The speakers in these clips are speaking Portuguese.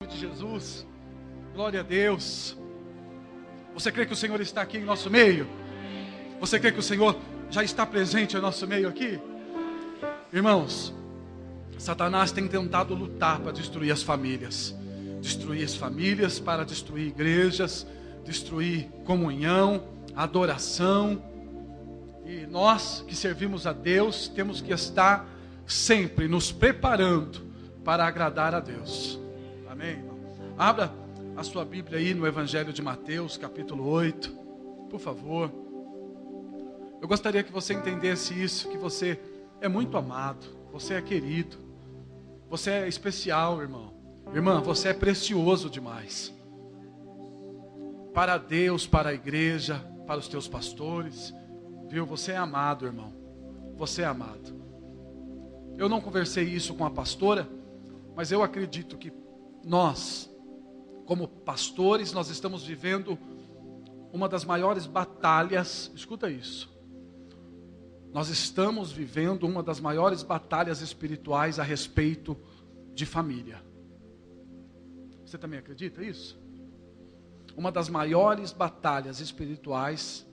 De Jesus, glória a Deus. Você crê que o Senhor está aqui em nosso meio? Você crê que o Senhor já está presente em nosso meio aqui? Irmãos, Satanás tem tentado lutar para destruir as famílias para destruir igrejas, destruir comunhão, adoração. E nós que servimos a Deus temos que estar sempre nos preparando para agradar a Deus. Amém? Abra a sua Bíblia aí no Evangelho de Mateus, capítulo 8, por favor. Eu gostaria que você entendesse isso, que você é muito amado, você é querido, você é especial, irmão. Irmã, você é precioso demais. Para Deus, para a igreja, para os teus pastores, viu? Você é amado, irmão. Você é amado. Eu não conversei isso com a pastora, mas eu acredito que nós, como pastores, nós estamos vivendo uma das maiores batalhas, escuta isso. Nós estamos vivendo uma das maiores batalhas espirituais a respeito de família. Você também acredita isso? Uma das maiores batalhas espirituais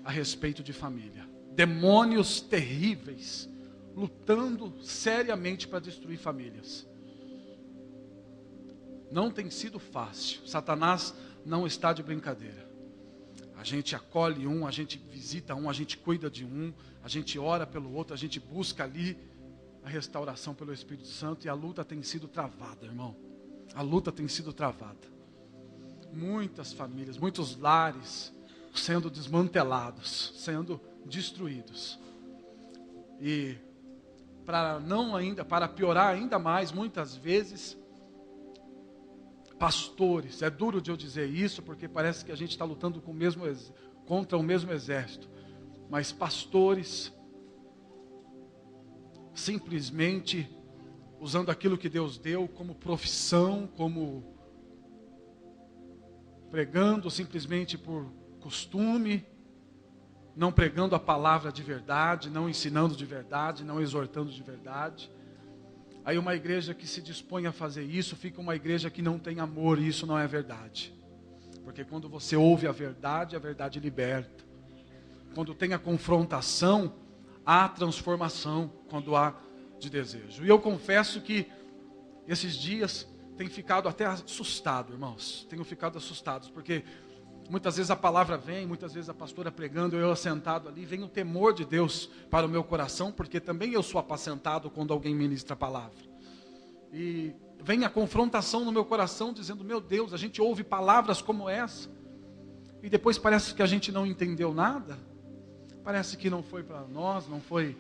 a respeito de família. Demônios terríveis lutando seriamente para destruir famílias. Não tem sido fácil. Satanás não está de brincadeira. A gente acolhe um, a gente visita um, a gente cuida de um, a gente ora pelo outro, a gente busca ali a restauração pelo Espírito Santo, e a luta tem sido travada, irmão. A luta tem sido travada. Muitas famílias, muitos lares sendo desmantelados, sendo destruídos. E para piorar ainda mais, muitas vezes, pastores, é duro de eu dizer isso, porque parece que a gente está lutando contra o mesmo exército, mas pastores, simplesmente usando aquilo que Deus deu como profissão, como pregando simplesmente por costume, não pregando a palavra de verdade, não ensinando de verdade, não exortando de verdade. Aí uma igreja que se dispõe a fazer isso, fica uma igreja que não tem amor, e isso não é verdade. Porque quando você ouve a verdade liberta. Quando tem a confrontação, há transformação, quando há de desejo. E eu confesso que esses dias tenho ficado até assustado, irmãos. Tenho ficado assustado, porque muitas vezes a palavra vem, muitas vezes a pastora pregando, eu assentado ali, vem o temor de Deus para o meu coração, porque também eu sou apacentado quando alguém ministra a palavra. E vem a confrontação no meu coração, dizendo, meu Deus, a gente ouve palavras como essa, e depois parece que a gente não entendeu nada, parece que não foi para nós, não foi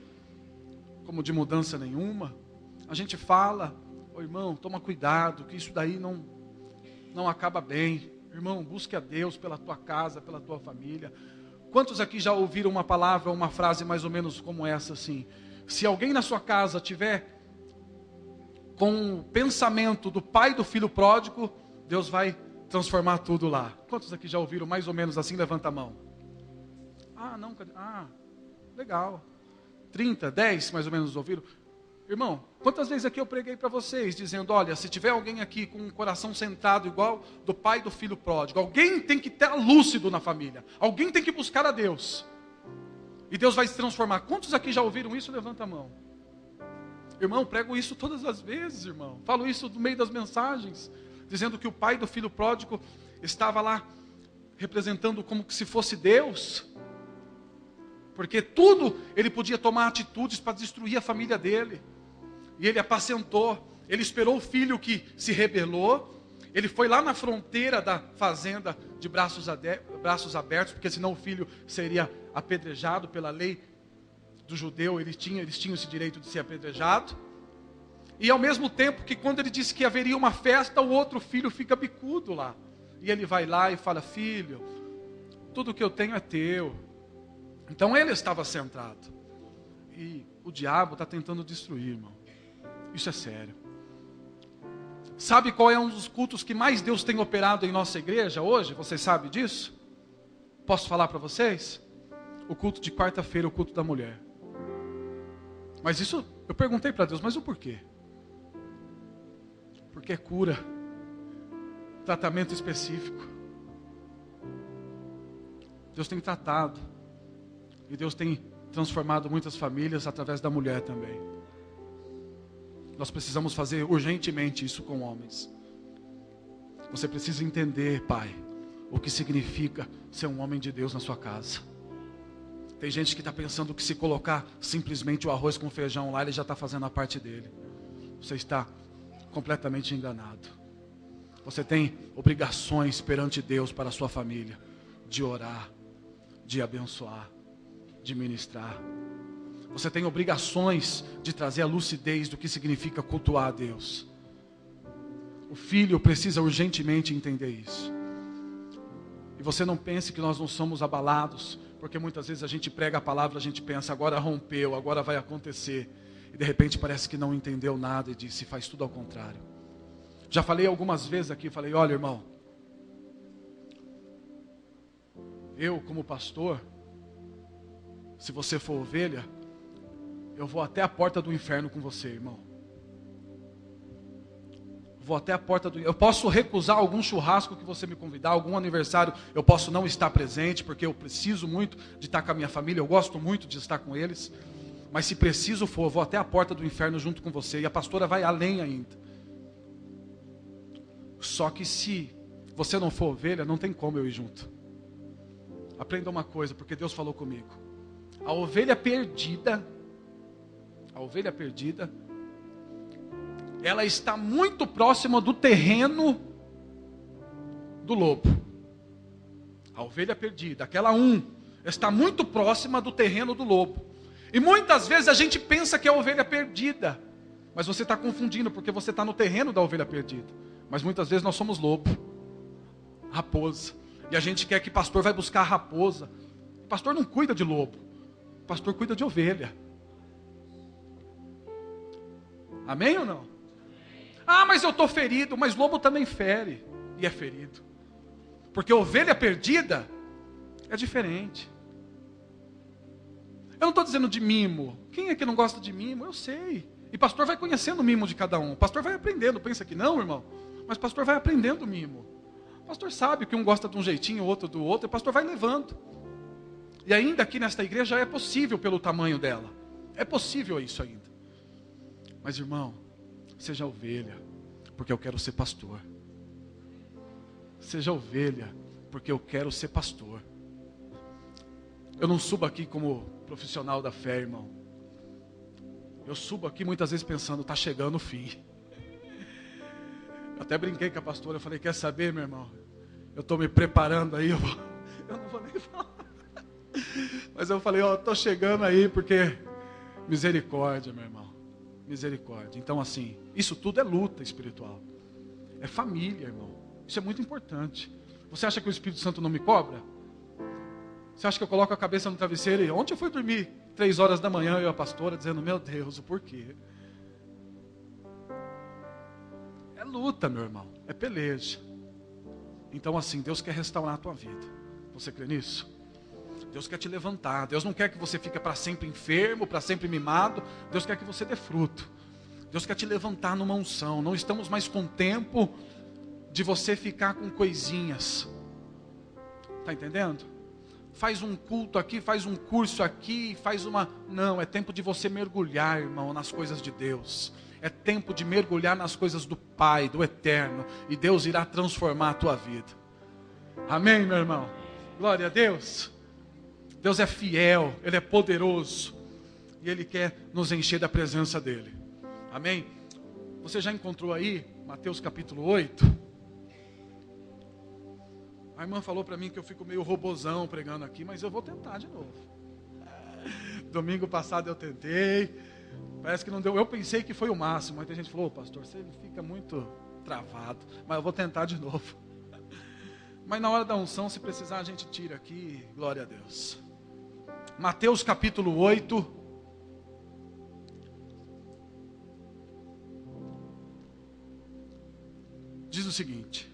como de mudança nenhuma. A gente fala, irmão, toma cuidado, que isso daí não acaba bem. Irmão, busque a Deus pela tua casa, pela tua família. Quantos aqui já ouviram uma palavra, uma frase mais ou menos como essa assim? Se alguém na sua casa tiver com o pensamento do pai do filho pródigo, Deus vai transformar tudo lá. Quantos aqui já ouviram mais ou menos assim? Levanta a mão. Legal. 30, 10 mais ou menos ouviram? Irmão, quantas vezes aqui eu preguei para vocês, dizendo, olha, se tiver alguém aqui com um coração centrado igual do pai do filho pródigo, alguém tem que estar lúcido na família, alguém tem que buscar a Deus, e Deus vai se transformar. Quantos aqui já ouviram isso? Levanta a mão. Irmão, prego isso todas as vezes, irmão, falo isso no meio das mensagens, dizendo que o pai do filho pródigo estava lá, representando como se fosse Deus, porque tudo ele podia tomar atitudes para destruir a família dele. E ele apacentou, ele esperou o filho que se rebelou, ele foi lá na fronteira da fazenda de braços abertos, porque senão o filho seria apedrejado pela lei do judeu, eles tinham esse direito de ser apedrejado. E ao mesmo tempo que quando ele disse que haveria uma festa, o outro filho fica bicudo lá. E ele vai lá e fala, filho, tudo que eu tenho é teu. Então ele estava centrado. E o diabo está tentando destruir, irmão. Isso é sério. Sabe qual é um dos cultos que mais Deus tem operado em nossa igreja hoje? Vocês sabem disso? Posso falar para vocês? O culto de quarta-feira, o culto da mulher. Mas isso, eu perguntei para Deus, mas o porquê? Porque é cura. tratamento específico. Deus tem tratado. E Deus tem transformado muitas famílias através da mulher também. Nós precisamos fazer urgentemente isso com homens. Você precisa entender, pai, o que significa ser um homem de Deus na sua casa. Tem gente que está pensando que se colocar simplesmente o arroz com feijão lá, ele já está fazendo a parte dele. Você está completamente enganado. Você tem obrigações perante Deus para a sua família, de orar, de abençoar, de ministrar. Você tem obrigações de trazer a lucidez do que significa cultuar a Deus. O filho precisa urgentemente entender isso. E você não pense que nós não somos abalados, porque muitas vezes a gente prega a palavra, a gente pensa, agora rompeu, agora vai acontecer. E de repente parece que não entendeu nada e disse, faz tudo ao contrário. Já falei algumas vezes aqui, falei, olha irmão, eu como pastor, se você for ovelha, eu vou até a porta do inferno com você, irmão. Vou até a porta do... Eu posso recusar algum churrasco que você me convidar, algum aniversário, eu posso não estar presente, porque eu preciso muito de estar com a minha família, eu gosto muito de estar com eles. Mas se preciso for, eu vou até a porta do inferno junto com você. E a pastora vai além ainda. Só que se você não for ovelha, não tem como eu ir junto. Aprenda uma coisa, porque Deus falou comigo. A ovelha perdida, ela está muito próxima do terreno do lobo. A ovelha perdida, aquela está muito próxima do terreno do lobo. E muitas vezes a gente pensa que é a ovelha perdida, mas você está confundindo, porque você está no terreno da ovelha perdida. Mas muitas vezes nós somos lobo, raposa. E a gente quer que pastor vai buscar a raposa. O pastor não cuida de lobo, o pastor cuida de ovelha. Amém ou não? Ah, mas eu estou ferido. Mas lobo também fere e é ferido. Porque ovelha perdida é diferente. Eu não estou dizendo de mimo. Quem é que não gosta de mimo? Eu sei. E pastor vai conhecendo o mimo de cada um. O pastor vai aprendendo. Pensa que não, irmão? Mas pastor vai aprendendo o mimo. O pastor sabe que um gosta de um jeitinho, o outro do outro. E o pastor vai levando. E ainda aqui nesta igreja é possível pelo tamanho dela. É possível isso ainda. Mas irmão, seja ovelha, porque eu quero ser pastor. Seja ovelha, porque eu quero ser pastor. Eu não subo aqui como profissional da fé, irmão. Eu subo aqui muitas vezes pensando, está chegando o fim. Eu até brinquei com a pastora, eu falei, quer saber, meu irmão? Eu estou me preparando aí, eu não vou nem falar. Mas eu falei, estou chegando aí, porque misericórdia, meu irmão. Misericórdia. Então assim, isso tudo é luta espiritual. É família, irmão. Isso é muito importante. Você acha que o Espírito Santo não me cobra? Você acha que eu coloco a cabeça no travesseiro e ontem eu fui dormir 3 horas da manhã, eu e a pastora, dizendo, meu Deus, o porquê? É luta, meu irmão. É peleja. Então assim, Deus quer restaurar a tua vida. Você crê nisso? Deus quer te levantar. Deus não quer que você fique para sempre enfermo, para sempre mimado. Deus quer que você dê fruto. Deus quer te levantar numa unção. Não estamos mais com tempo de você ficar com coisinhas. Está entendendo? Faz um culto aqui, faz um curso aqui, faz uma... Não, é tempo de você mergulhar, irmão, nas coisas de Deus. É tempo de mergulhar nas coisas do Pai, do Eterno. E Deus irá transformar a tua vida. Amém, meu irmão? Glória a Deus. Deus é fiel, Ele é poderoso. E Ele quer nos encher da presença dEle. Amém? Você já encontrou aí, Mateus capítulo 8? A irmã falou para mim que eu fico meio robozão pregando aqui, mas eu vou tentar de novo. Domingo passado eu tentei, parece que não deu. Eu pensei que foi o máximo, mas tem gente que falou, pastor, você fica muito travado, mas eu vou tentar de novo. Mas na hora da unção, se precisar, a gente tira aqui, glória a Deus. Mateus capítulo 8. Diz o seguinte.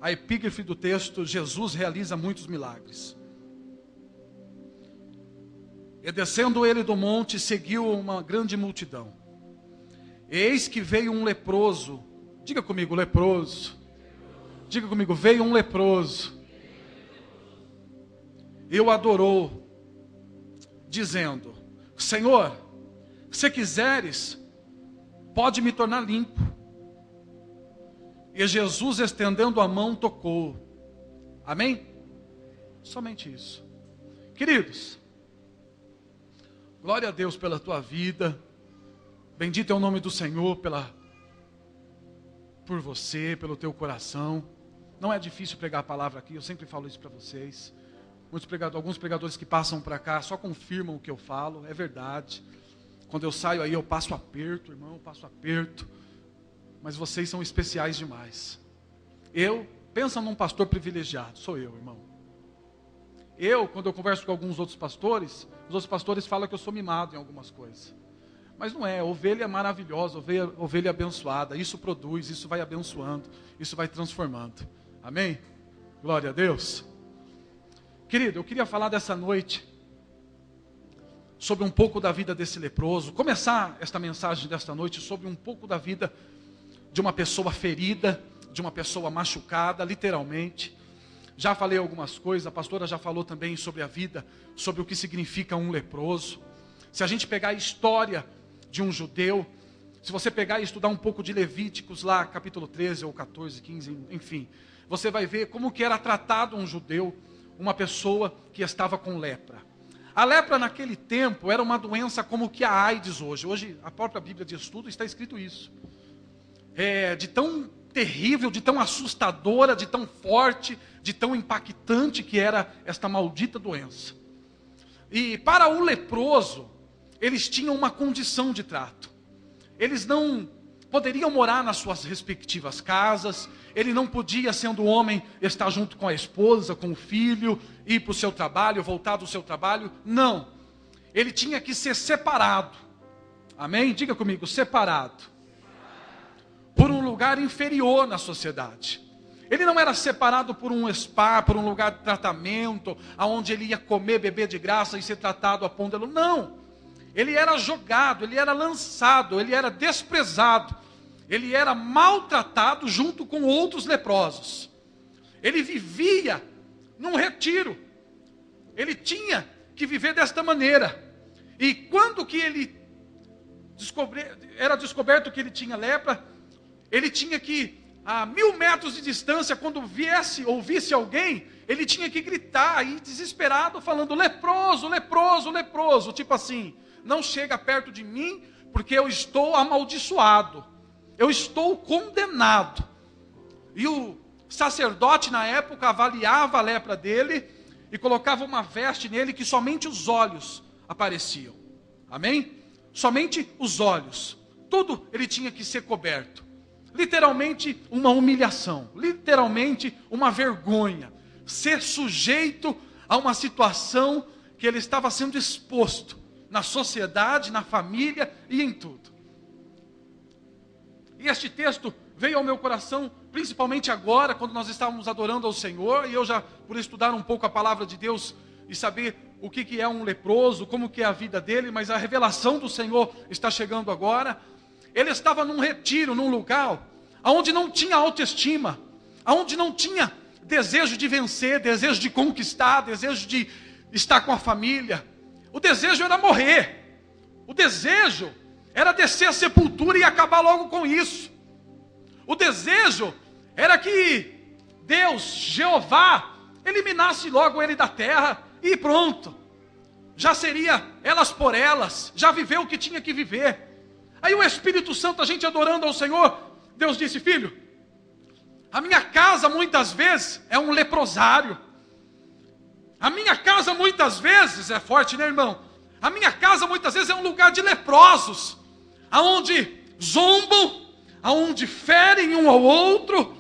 A epígrafe do texto, Jesus realiza muitos milagres. E descendo ele do monte, seguiu uma grande multidão. Eis que veio um leproso. Diga comigo, leproso. Diga comigo, veio um leproso. E o adorou, dizendo: Senhor, se quiseres, pode me tornar limpo. E Jesus, estendendo a mão, tocou. Amém? Somente isso. Queridos, glória a Deus pela tua vida. Bendito é o nome do Senhor por você, pelo teu coração. Não é difícil pregar a palavra aqui, eu sempre falo isso para vocês. Alguns pregadores que passam para cá só confirmam o que eu falo, é verdade. Quando eu saio aí eu passo aperto, irmão, eu passo aperto. Mas vocês são especiais demais. Pensa num pastor privilegiado, sou eu, irmão. Quando eu converso com alguns outros pastores, os outros pastores falam que eu sou mimado em algumas coisas. Mas não é, ovelha é maravilhosa, ovelha abençoada. Isso produz, isso vai abençoando, isso vai transformando. Amém? Glória a Deus. Querido, eu queria falar dessa noite sobre um pouco da vida desse leproso. Começar esta mensagem desta noite sobre um pouco da vida de uma pessoa ferida, de uma pessoa machucada, literalmente. Já falei algumas coisas, a pastora já falou também sobre a vida, sobre o que significa um leproso. Se a gente pegar a história de um judeu, se você pegar e estudar um pouco de Levíticos lá, capítulo 13 ou 14, 15, enfim, você vai ver como que era tratado um judeu, uma pessoa que estava com lepra. A lepra naquele tempo era uma doença como que a AIDS hoje. Hoje a própria Bíblia de Estudo está escrito isso. De tão terrível, de tão assustadora, de tão forte, de tão impactante que era esta maldita doença. E para o leproso, eles tinham uma condição de trato. Eles não poderiam morar nas suas respectivas casas, ele não podia, sendo homem, estar junto com a esposa, com o filho, ir para o seu trabalho, voltar do seu trabalho. Não. Ele tinha que ser separado. Amém? Diga comigo, separado. Por um lugar inferior na sociedade. Ele não era separado por um spa, por um lugar de tratamento, aonde ele ia comer, beber de graça e ser tratado a pôndelo. Não. Ele era jogado, ele era lançado, ele era desprezado. Ele era maltratado junto com outros leprosos. Ele vivia num retiro. Ele tinha que viver desta maneira. E quando que ele era descoberto que ele tinha lepra, ele tinha que, a 1000 metros de distância, quando ouvisse alguém, ele tinha que gritar, aí desesperado, falando: leproso, leproso, leproso. Tipo assim, não chega perto de mim, porque eu estou amaldiçoado. Eu estou condenado. E o sacerdote na época avaliava a lepra dele e colocava uma veste nele que somente os olhos apareciam. Amém? Somente os olhos. Tudo ele tinha que ser coberto. Literalmente uma humilhação. Literalmente uma vergonha. Ser sujeito a uma situação que ele estava sendo exposto na sociedade, na família e em tudo. E este texto veio ao meu coração, principalmente agora, quando nós estávamos adorando ao Senhor, e eu já, por estudar um pouco a palavra de Deus, e saber o que é um leproso, como que é a vida dele, mas a revelação do Senhor está chegando agora. Ele estava num retiro, num lugar, onde não tinha autoestima, onde não tinha desejo de vencer, desejo de conquistar, desejo de estar com a família. O desejo era morrer, o desejo era descer a sepultura e acabar logo com isso. O desejo era que Deus, Jeová, eliminasse logo ele da terra e pronto. Já seria elas por elas, já viveu o que tinha que viver. Aí o Espírito Santo, a gente adorando ao Senhor, Deus disse: filho, a minha casa muitas vezes é um leprosário. A minha casa muitas vezes, é forte, né, irmão? A minha casa muitas vezes é um lugar de leprosos, aonde zombam, aonde ferem um ao outro,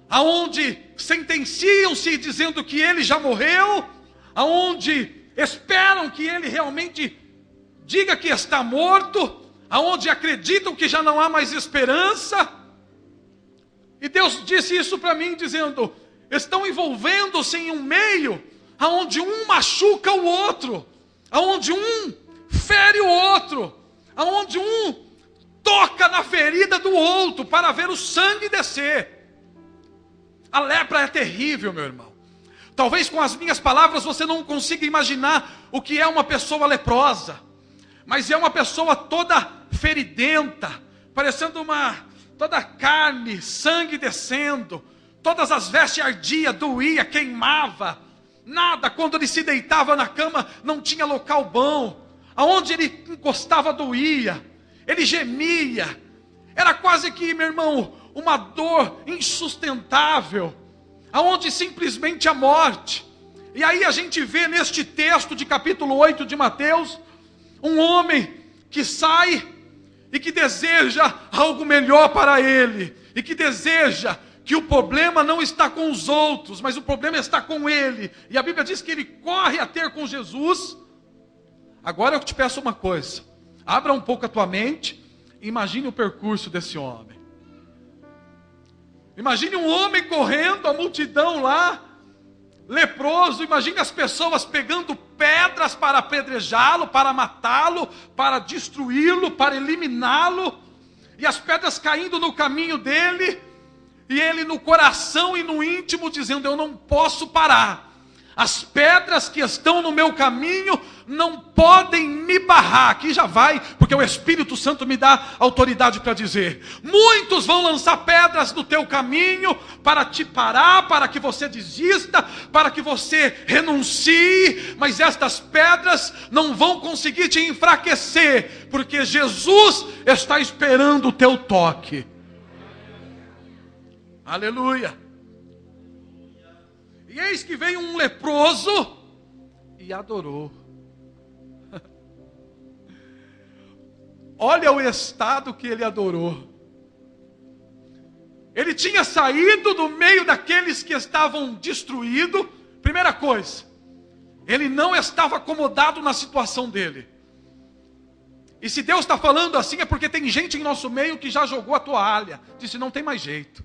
aonde sentenciam-se dizendo que ele já morreu, aonde esperam que ele realmente diga que está morto, aonde acreditam que já não há mais esperança. E Deus disse isso para mim, dizendo: estão envolvendo-se em um meio aonde um machuca o outro, aonde um fere o outro, aonde um toca na ferida do outro para ver o sangue descer, A lepra é terrível, meu irmão. Talvez com as minhas palavras você não consiga imaginar o que é uma pessoa leprosa. Mas é uma pessoa toda feridenta, parecendo toda carne, sangue descendo. Todas as vestes ardia, doía, queimava. Nada, quando ele se deitava na cama, não tinha local bom. Aonde ele encostava doía. Ele gemia. Era quase que, meu irmão, uma dor insustentável. Aonde simplesmente a morte. E aí a gente vê neste texto de capítulo 8 de Mateus, um homem que sai e que deseja algo melhor para ele. E que deseja que o problema não está com os outros, mas o problema está com ele. E a Bíblia diz que ele corre a ter com Jesus. Agora eu te peço uma coisa. Abra um pouco a tua mente e imagine o percurso desse homem. Imagine um homem correndo, a multidão lá, leproso. Imagine as pessoas pegando pedras para apedrejá-lo, para matá-lo, para destruí-lo, para eliminá-lo. E as pedras caindo no caminho dele. E ele no coração e no íntimo dizendo: eu não posso parar. As pedras que estão no meu caminho não podem me barrar. Aqui já vai, porque o Espírito Santo me dá autoridade para dizer. Muitos vão lançar pedras no teu caminho para te parar, para que você desista, para que você renuncie. Mas estas pedras não vão conseguir te enfraquecer, porque Jesus está esperando o teu toque. Aleluia. E eis que veio um leproso e adorou. Olha o estado que ele adorou. Ele tinha saído do meio daqueles que estavam destruídos. Primeira coisa, ele não estava acomodado na situação dele. E se Deus está falando assim é porque tem gente em nosso meio que já jogou a toalha. Disse: não tem mais jeito.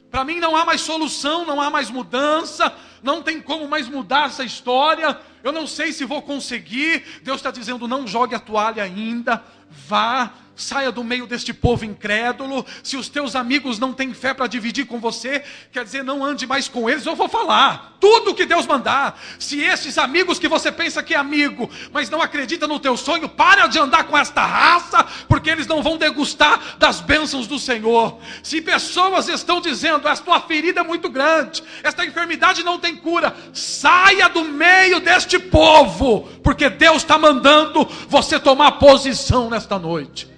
Para mim não há mais solução, não há mais mudança, não tem como mais mudar essa história, eu não sei se vou conseguir. Deus está dizendo: não jogue a toalha ainda, vá, saia do meio deste povo incrédulo. Se os teus amigos não têm fé para dividir com você, quer dizer, não ande mais com eles. Eu vou falar tudo o que Deus mandar. Se esses amigos que você pensa que é amigo, mas não acredita no teu sonho, para de andar com esta raça, porque eles não vão degustar das bênçãos do Senhor. Se pessoas estão dizendo: esta tua ferida é muito grande, esta enfermidade não tem cura, saia do meio deste povo, porque Deus está mandando você tomar posição nesta noite.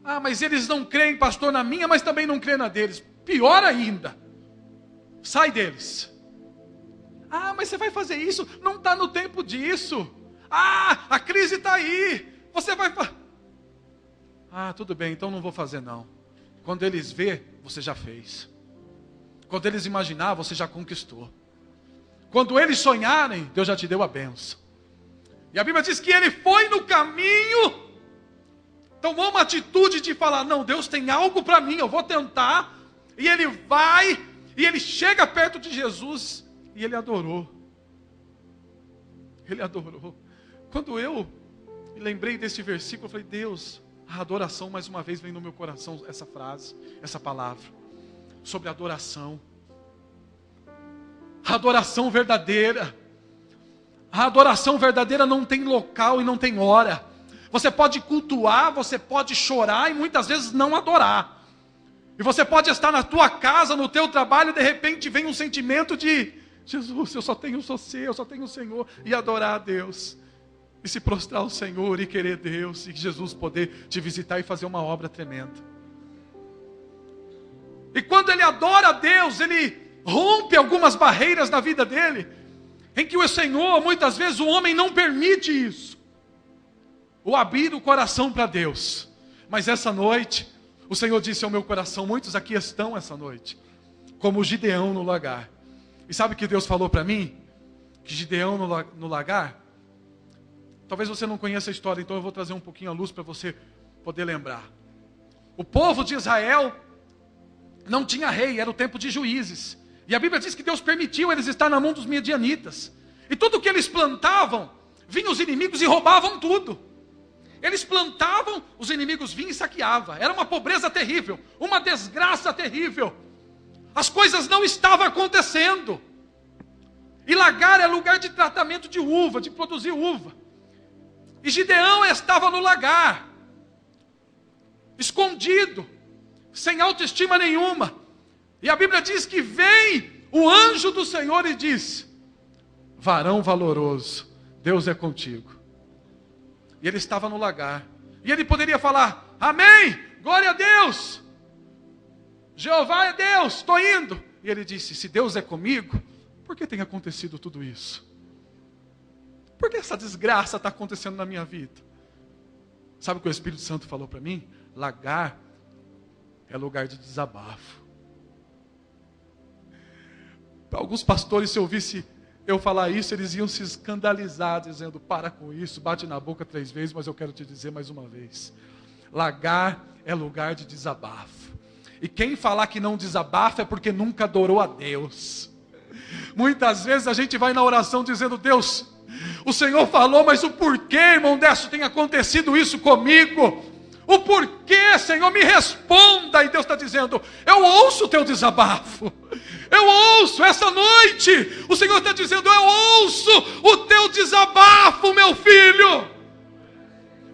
Ah, mas eles não creem, pastor, na minha, mas também não creem na deles. Pior ainda, sai deles. Ah, mas você vai fazer isso? Não está no tempo disso. Ah, a crise está aí. Você vai... Ah, tudo bem, então não vou fazer não. Quando eles vê, você já fez. Quando eles imaginar, você já conquistou. Quando eles sonharem, Deus já te deu a bênção. E a Bíblia diz que ele foi no caminho, tomou uma atitude de falar: não, Deus tem algo para mim, eu vou tentar. E ele vai, e ele chega perto de Jesus, e ele adorou. Ele adorou. Quando eu me lembrei desse versículo, eu falei: Deus, a adoração, mais uma vez vem no meu coração essa frase, essa palavra, sobre adoração. A adoração verdadeira. A adoração verdadeira não tem local e não tem hora. Você pode cultuar, você pode chorar e muitas vezes não adorar. E você pode estar na tua casa, no teu trabalho, e de repente vem um sentimento de: Jesus, eu só tenho você, eu só tenho o Senhor. E adorar a Deus. E se prostrar ao Senhor e querer Deus. E Jesus poder te visitar e fazer uma obra tremenda. E quando ele adora a Deus, ele rompe algumas barreiras na vida dele, em que o Senhor, muitas vezes o homem não permite isso. O abrir o coração para Deus. Mas essa noite, o Senhor disse ao meu coração: muitos aqui estão essa noite, como Gideão no lagar. E sabe o que Deus falou para mim? Que Gideão no lagar, talvez você não conheça a história, então eu vou trazer um pouquinho a luz para você poder lembrar. O povo de Israel não tinha rei, era o tempo de juízes. E a Bíblia diz que Deus permitiu eles estar na mão dos midianitas. E tudo que eles plantavam, vinham os inimigos e roubavam tudo. Eles plantavam, os inimigos vinham e saqueavam. Era uma pobreza terrível, uma desgraça terrível. As coisas não estavam acontecendo. E lagar é lugar de tratamento de uva, de produzir uva. E Gideão estava no lagar, escondido, sem autoestima nenhuma. E a Bíblia diz que vem o anjo do Senhor e diz: varão valoroso, Deus é contigo. E ele estava no lagar. E ele poderia falar: amém, glória a Deus, Jeová é Deus, estou indo. E ele disse: se Deus é comigo, por que tem acontecido tudo isso? Por que essa desgraça está acontecendo na minha vida? Sabe o que o Espírito Santo falou para mim? Lagar é lugar de desabafo. Para alguns pastores, se eu ouvisse eu falar isso, eles iam se escandalizar, dizendo: para com isso, bate na boca 3 vezes, mas eu quero te dizer mais uma vez: lagar é lugar de desabafo. E quem falar que não desabafa é porque nunca adorou a Deus. Muitas vezes a gente vai na oração dizendo: Deus, o Senhor falou, mas o porquê, irmão Décio, tem acontecido isso comigo? O porquê, Senhor, me responda. E Deus está dizendo: eu ouço o teu desabafo. Eu ouço, essa noite o Senhor está dizendo: eu ouço o teu desabafo, meu filho.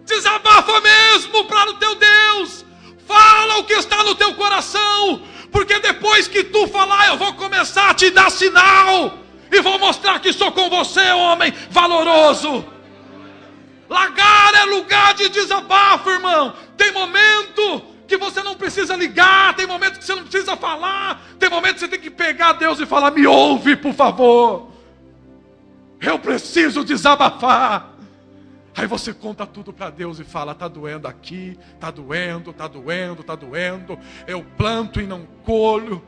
Desabafa mesmo para o teu Deus. Fala o que está no teu coração, porque depois que tu falar, eu vou começar a te dar sinal, e vou mostrar que sou com você, homem valoroso. Lagar é lugar de desabafo, irmão. Tem momento que você não precisa ligar, tem momento que você não precisa falar, tem momento que você tem que pegar Deus e falar: me ouve, por favor, eu preciso desabafar. Aí você conta tudo para Deus e fala: está doendo aqui, está doendo, está doendo, está doendo. Eu planto e não colho.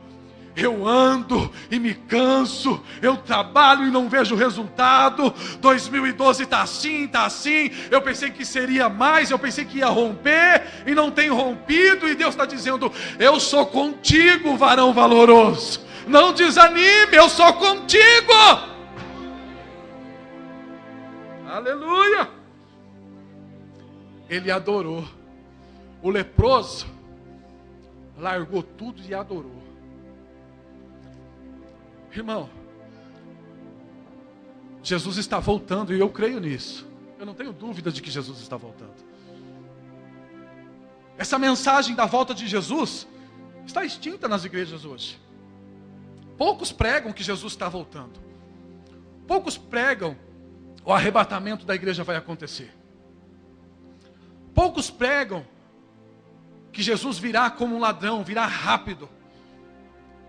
Eu ando e me canso. Eu trabalho e não vejo resultado. 2012 está assim, está assim. Eu pensei que seria mais, eu pensei que ia romper e não tem rompido. E Deus está dizendo: eu sou contigo, varão valoroso. Não desanime, eu sou contigo. Aleluia. Ele adorou. O leproso largou tudo e adorou. Irmão, Jesus está voltando e eu creio nisso. Eu não tenho dúvida de que Jesus está voltando. Essa mensagem da volta de Jesus está extinta nas igrejas hoje. Poucos pregam que Jesus está voltando. Poucos pregam o arrebatamento da igreja vai acontecer. Poucos pregam que Jesus virá como um ladrão, virá rápido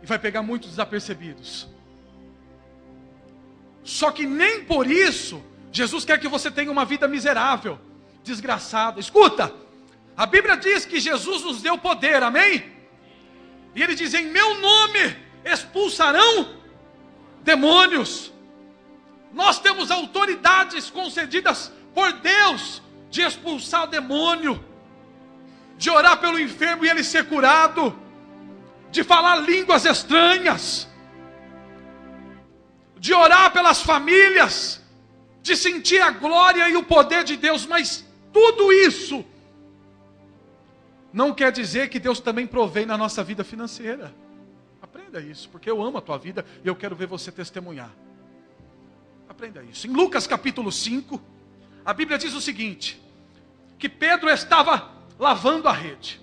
e vai pegar muitos desapercebidos. Só que nem por isso Jesus quer que você tenha uma vida miserável, desgraçada. Escuta, a Bíblia diz que Jesus nos deu poder, amém? E ele diz: em meu nome expulsarão demônios. Nós temos autoridades concedidas por Deus de expulsar o demônio, de orar pelo enfermo e ele ser curado, de falar línguas estranhas, de orar pelas famílias, de sentir a glória e o poder de Deus. Mas tudo isso não quer dizer que Deus também provém na nossa vida financeira. Aprenda isso, porque eu amo a tua vida e eu quero ver você testemunhar. Aprenda isso. Em Lucas capítulo 5, a Bíblia diz o seguinte: que Pedro estava lavando a rede.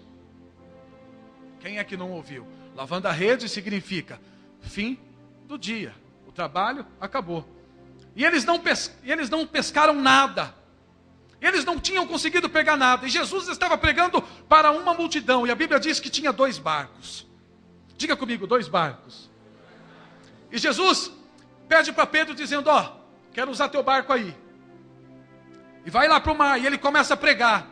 Quem é que não ouviu? Lavando a rede significa fim do dia. O trabalho acabou. E eles não pescaram nada. Eles não tinham conseguido pegar nada. E Jesus estava pregando para uma multidão. E a Bíblia diz que tinha 2 barcos. Diga comigo, 2 barcos. E Jesus pede para Pedro dizendo: ó, quero usar teu barco aí. E vai lá para o mar. E ele começa a pregar.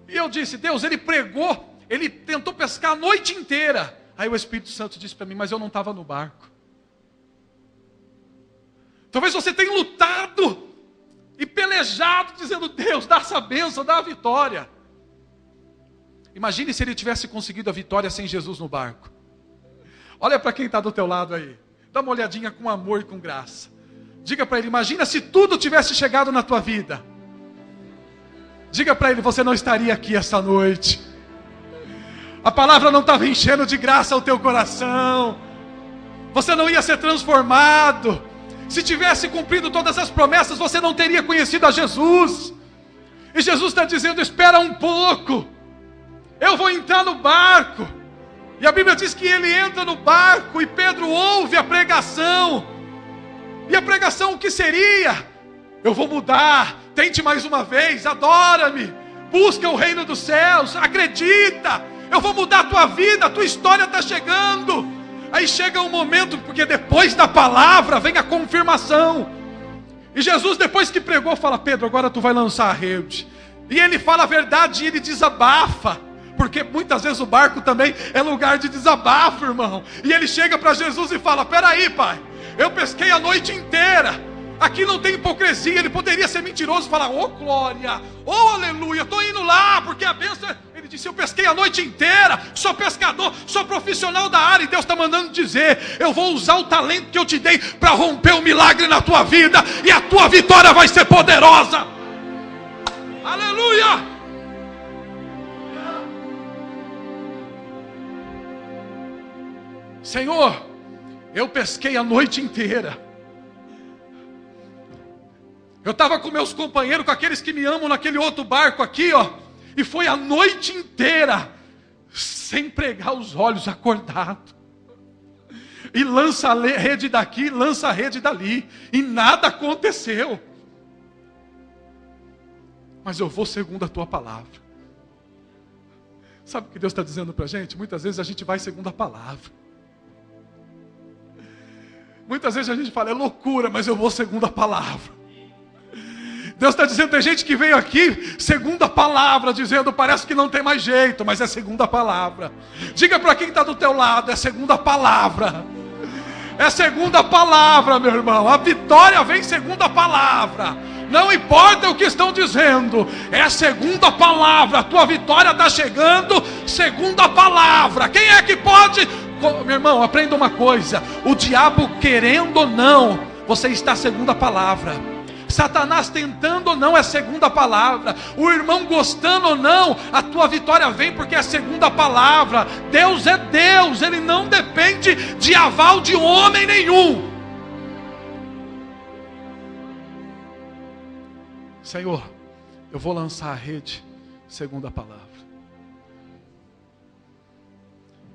E eu disse: Deus, ele pregou, ele tentou pescar a noite inteira. Aí o Espírito Santo disse para mim: mas eu não estava no barco. Talvez você tenha lutado e pelejado, dizendo: Deus, dá essa bênção, dá a vitória. Imagine se ele tivesse conseguido a vitória sem Jesus no barco. Olha para quem está do teu lado aí. Dá uma olhadinha com amor e com graça. Diga para ele: imagina se tudo tivesse chegado na tua vida Diga para ele, você não estaria aqui esta noite. A palavra não estava enchendo de graça o teu coração. Você não ia ser transformado. Se tivesse cumprido todas as promessas, você não teria conhecido a Jesus. E Jesus está dizendo, espera um pouco. Eu vou entrar no barco. E a Bíblia diz que ele entra no barco e Pedro ouve a pregação. E a pregação o que seria? Eu vou mudar, tente mais uma vez, adora-me, busca o reino dos céus, acredita, eu vou mudar a tua vida, a tua história está chegando. Aí chega um momento, porque depois da palavra vem a confirmação. E Jesus, depois que pregou, fala, Pedro, agora tu vai lançar a rede. E ele fala a verdade e ele desabafa. Porque muitas vezes o barco também é lugar de desabafo, irmão. E ele chega para Jesus e fala, peraí, pai, eu pesquei a noite inteira. Aqui não tem hipocrisia. Ele poderia ser mentiroso e falar, oh glória, oh aleluia, estou indo lá, porque a bênção é... Ele disse, eu pesquei a noite inteira, sou pescador, sou profissional da área. E Deus está mandando dizer, eu vou usar o talento que eu te dei para romper um milagre na tua vida. E a tua vitória vai ser poderosa. Aleluia. Senhor, eu pesquei a noite inteira. Eu estava com meus companheiros, com aqueles que me amam naquele outro barco aqui, ó. E foi a noite inteira, sem pregar os olhos, acordado. E lança a rede daqui, lança a rede dali. E nada aconteceu. Mas eu vou segundo a tua palavra. Sabe o que Deus está dizendo para a gente? Muitas vezes a gente vai segundo a palavra. Muitas vezes a gente fala, é loucura, mas eu vou segundo a palavra. Deus está dizendo, tem gente que veio aqui segundo a palavra, dizendo, parece que não tem mais jeito, mas é segundo a palavra. Diga para quem está do teu lado, é segundo a palavra. É segundo a palavra, meu irmão. A vitória vem segundo a palavra. Não importa o que estão dizendo, é segundo a palavra. A tua vitória está chegando segundo a palavra. Quem é que pode... Meu irmão, aprenda uma coisa. O diabo querendo ou não, você está segundo a palavra. Satanás tentando ou não, é segundo a palavra. O irmão gostando ou não, a tua vitória vem porque é segundo a palavra. Deus é Deus, Ele não depende de aval de homem nenhum. Senhor, eu vou lançar a rede segundo a palavra.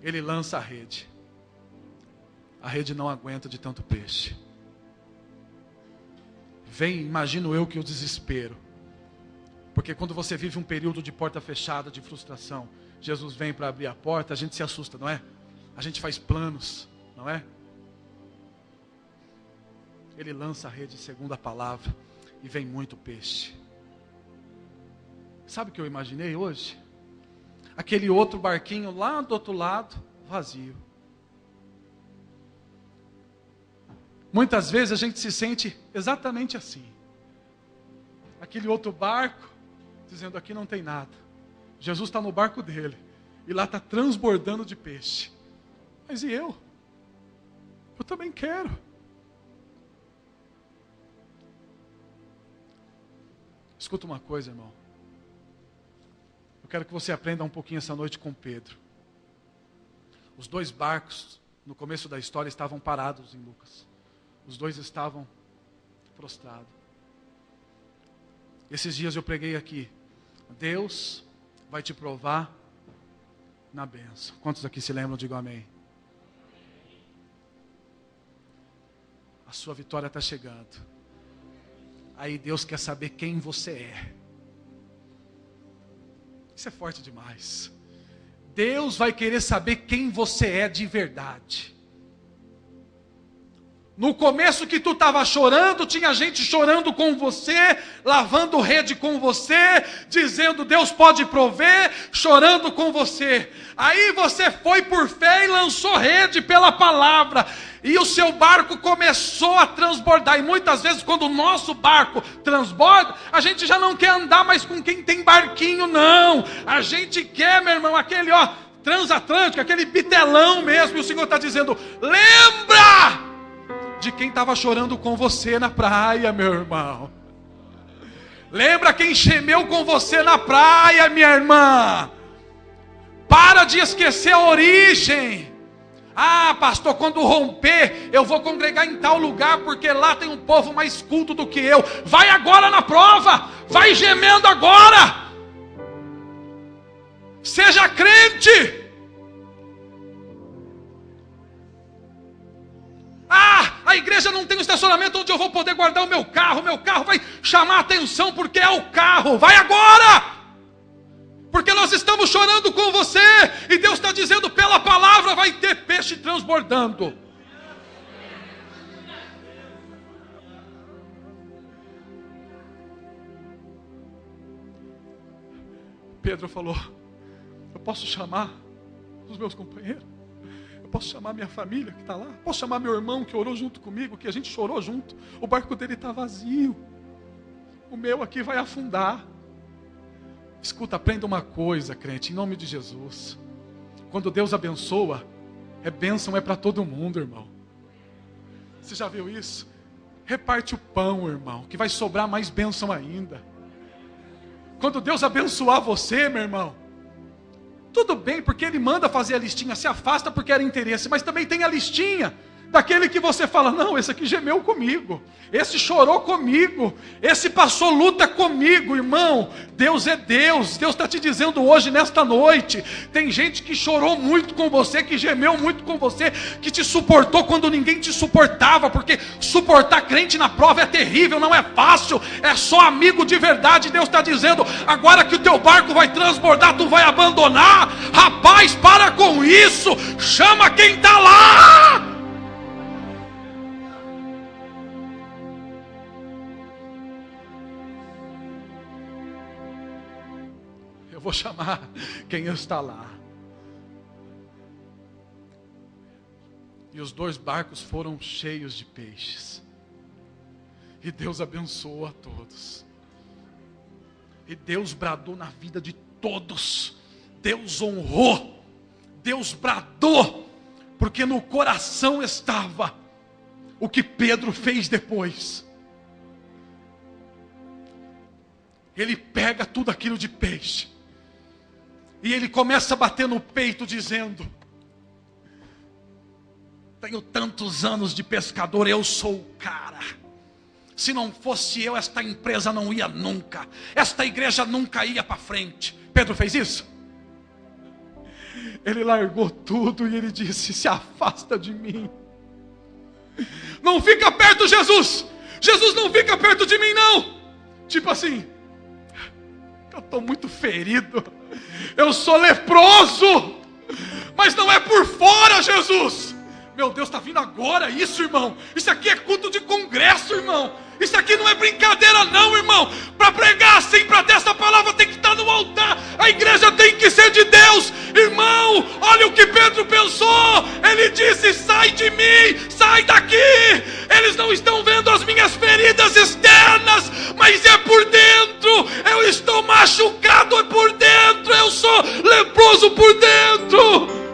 Ele lança a rede. A rede não aguenta de tanto peixe. Vem, imagino eu, que o desespero. Porque quando você vive um período de porta fechada, de frustração, Jesus vem para abrir a porta, a gente se assusta, não é? A gente faz planos, não é? Ele lança a rede segundo a palavra e vem muito peixe. Sabe o que eu imaginei hoje? Aquele outro barquinho lá do outro lado, vazio. Muitas vezes a gente se sente exatamente assim. Aquele outro barco, dizendo aqui não tem nada. Jesus está no barco dele. E lá está transbordando de peixe. Mas e eu? Eu também quero. Escuta uma coisa, irmão. Eu quero que você aprenda um pouquinho essa noite com Pedro. Os dois barcos, no começo da história, estavam parados em Lucas. Os dois estavam prostrados. Esses dias eu preguei aqui. Deus vai te provar na bênção. Quantos aqui se lembram? Digam amém. A sua vitória está chegando. Aí Deus quer saber quem você é. Isso é forte demais. Deus vai querer saber quem você é de verdade. No começo que tu estava chorando, tinha gente chorando com você, lavando rede com você, dizendo Deus pode prover, chorando com você. Aí você foi por fé e lançou rede pela palavra. E o seu barco começou a transbordar. E muitas vezes quando o nosso barco transborda, a gente já não quer andar mais com quem tem barquinho, não. A gente quer, meu irmão, aquele transatlântico, aquele bitelão mesmo. E o Senhor está dizendo, lembra de quem estava chorando com você na praia, meu irmão. Lembra quem gemeu com você na praia, minha irmã. Para de esquecer a origem. Ah, pastor, quando romper, eu vou congregar em tal lugar, porque lá tem um povo mais culto do que eu. Vai agora na prova, vai gemendo agora. Seja crente. Ah, a igreja não tem um estacionamento onde eu vou poder guardar o meu carro vai chamar a atenção porque é o carro. Vai agora! Porque nós estamos chorando com você, e Deus está dizendo, pela palavra vai ter peixe transbordando. Pedro falou, eu posso chamar os meus companheiros? Eu posso chamar minha família que está lá? Posso chamar meu irmão que orou junto comigo, que a gente chorou junto? O barco dele está vazio. O meu aqui vai afundar. Escuta, aprenda uma coisa, crente, em nome de Jesus. Quando Deus abençoa, bênção é para todo mundo, irmão. Você já viu isso? Reparte o pão, irmão, que vai sobrar mais bênção ainda. Quando Deus abençoar você, meu irmão, tudo bem, porque Ele manda fazer a listinha, se afasta porque era interesse, mas também tem a listinha daquele que você fala, não, esse aqui gemeu comigo, esse chorou comigo, esse passou luta comigo, irmão. Deus é Deus. Deus está te dizendo hoje, nesta noite, tem gente que chorou muito com você, que gemeu muito com você, que te suportou quando ninguém te suportava, porque suportar crente na prova é terrível, não é fácil, é só amigo de verdade. Deus está dizendo, agora que o teu barco vai transbordar, tu vai abandonar? Rapaz, para com isso, chama quem está lá. Vou chamar quem está lá. E os 2 barcos foram cheios de peixes. E Deus abençoou a todos. E Deus bradou na vida de todos. Deus honrou. Deus bradou. Porque no coração estava o que Pedro fez depois. Ele pega tudo aquilo de peixe. E ele começa a bater no peito dizendo, tenho tantos anos de pescador, eu sou o cara. Se não fosse eu, esta empresa não ia nunca. Esta igreja nunca ia para frente. Pedro fez isso? Ele largou tudo e ele disse, se afasta de mim. Não fica perto, Jesus. Jesus, não fica perto de mim, não. Tipo assim, eu estou muito ferido. Eu sou leproso. Mas não é por fora, Jesus. Meu Deus, está vindo agora isso, irmão. Isso aqui é culto de congresso, irmão. Isso aqui não é brincadeira não, irmão. Para pregar assim, para ter essa palavra, tem que estar no altar. A igreja tem que ser de Deus. Irmão, olha o que Pedro pensou. Ele disse, sai de mim, sai daqui. Eles não estão vendo as minhas feridas externas, mas é por dentro. Eu estou machucado por dentro. Eu sou leproso por dentro.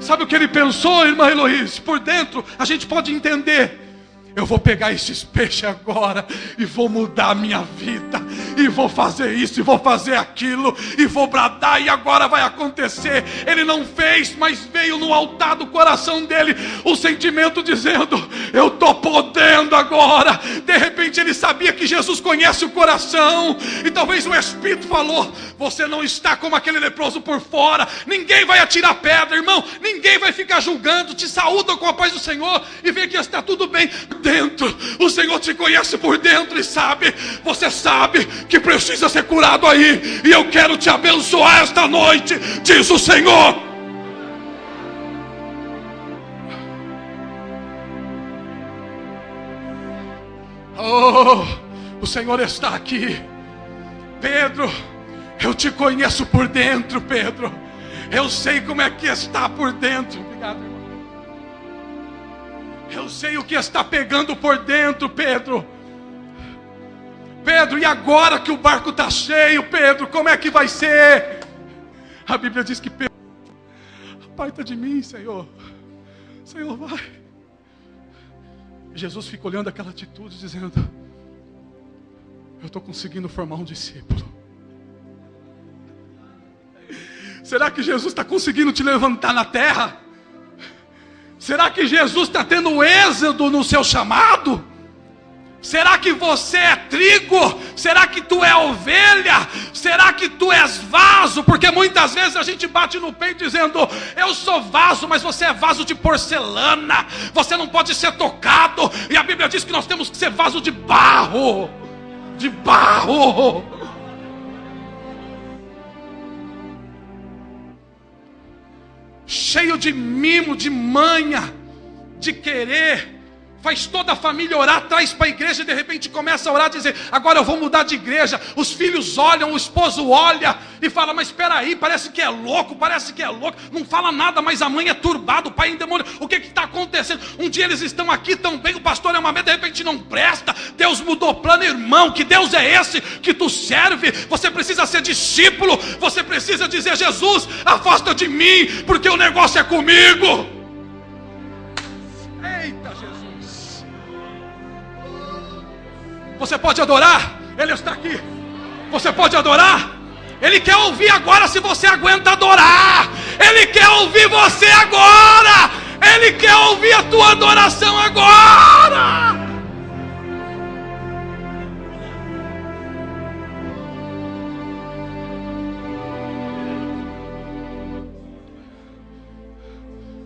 Sabe o que ele pensou, irmã Heloísa? Por dentro, a gente pode entender. Eu vou pegar esses peixes agora e vou mudar a minha vida, e vou fazer isso, e vou fazer aquilo, e vou bradar, e agora vai acontecer. Ele não fez, mas veio no altar do coração dele o sentimento dizendo, eu estou podendo agora. De repente ele sabia que Jesus conhece o coração, e talvez o Espírito falou, você não está como aquele leproso por fora. Ninguém vai atirar pedra, irmão, ninguém vai ficar julgando. Te saúdam com a paz do Senhor e vê que está tudo bem. Dentro, o Senhor te conhece por dentro e sabe, você sabe que precisa ser curado aí, e eu quero te abençoar esta noite, diz o Senhor. Oh, o Senhor está aqui. Pedro, eu te conheço por dentro, Pedro. Eu sei como é que está por dentro. Obrigado, irmão. Eu sei o que está pegando por dentro, Pedro. Pedro, e agora que o barco está cheio, Pedro, como é que vai ser? A Bíblia diz que Pedro, aparta de mim, Senhor. Senhor, vai. Jesus fica olhando aquela atitude, dizendo, eu estou conseguindo formar um discípulo. Será que Jesus está conseguindo te levantar na terra? Será que Jesus está tendo um êxodo no seu chamado? Será que você é trigo? Será que tu é ovelha? Será que tu és vaso? Porque muitas vezes a gente bate no peito dizendo: eu sou vaso, mas você é vaso de porcelana. Você não pode ser tocado. E a Bíblia diz que nós temos que ser vaso de barro. De barro. Cheio de mimo, de manha, de querer. Faz toda a família orar, traz para a igreja e de repente começa a orar, dizer: agora eu vou mudar de igreja. Os filhos olham, o esposo olha e fala: mas espera aí, parece que é louco, não fala nada, mas a mãe é turbada, o pai é endemoniado. O que está acontecendo? Um dia eles estão aqui tão bem, o pastor é uma merda, de repente não presta. Deus mudou o plano. Irmão, que Deus é esse que tu serve? Você precisa ser discípulo, você precisa dizer: Jesus, afasta de mim, porque o negócio é comigo. Eita Jesus. Você pode adorar? Ele está aqui. Você pode adorar? Ele quer ouvir agora se você aguenta adorar. Ele quer ouvir você agora. Ele quer ouvir a tua adoração agora.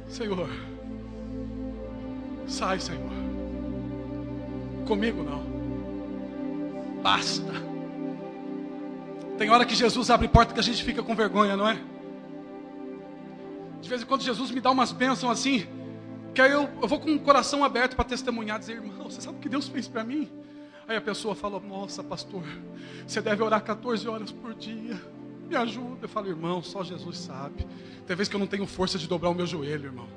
Senhor, sai, Senhor. Comigo não. Basta. Tem hora que Jesus abre porta que a gente fica com vergonha, não é? De vez em quando Jesus me dá umas bênçãos assim, que aí eu vou com o coração aberto para testemunhar, dizer: irmão, você sabe o que Deus fez para mim? Aí a pessoa fala: nossa pastor, você deve orar 14 horas por dia, me ajuda. Eu falo: irmão, só Jesus sabe. Tem vezes que eu não tenho força de dobrar o meu joelho, irmão.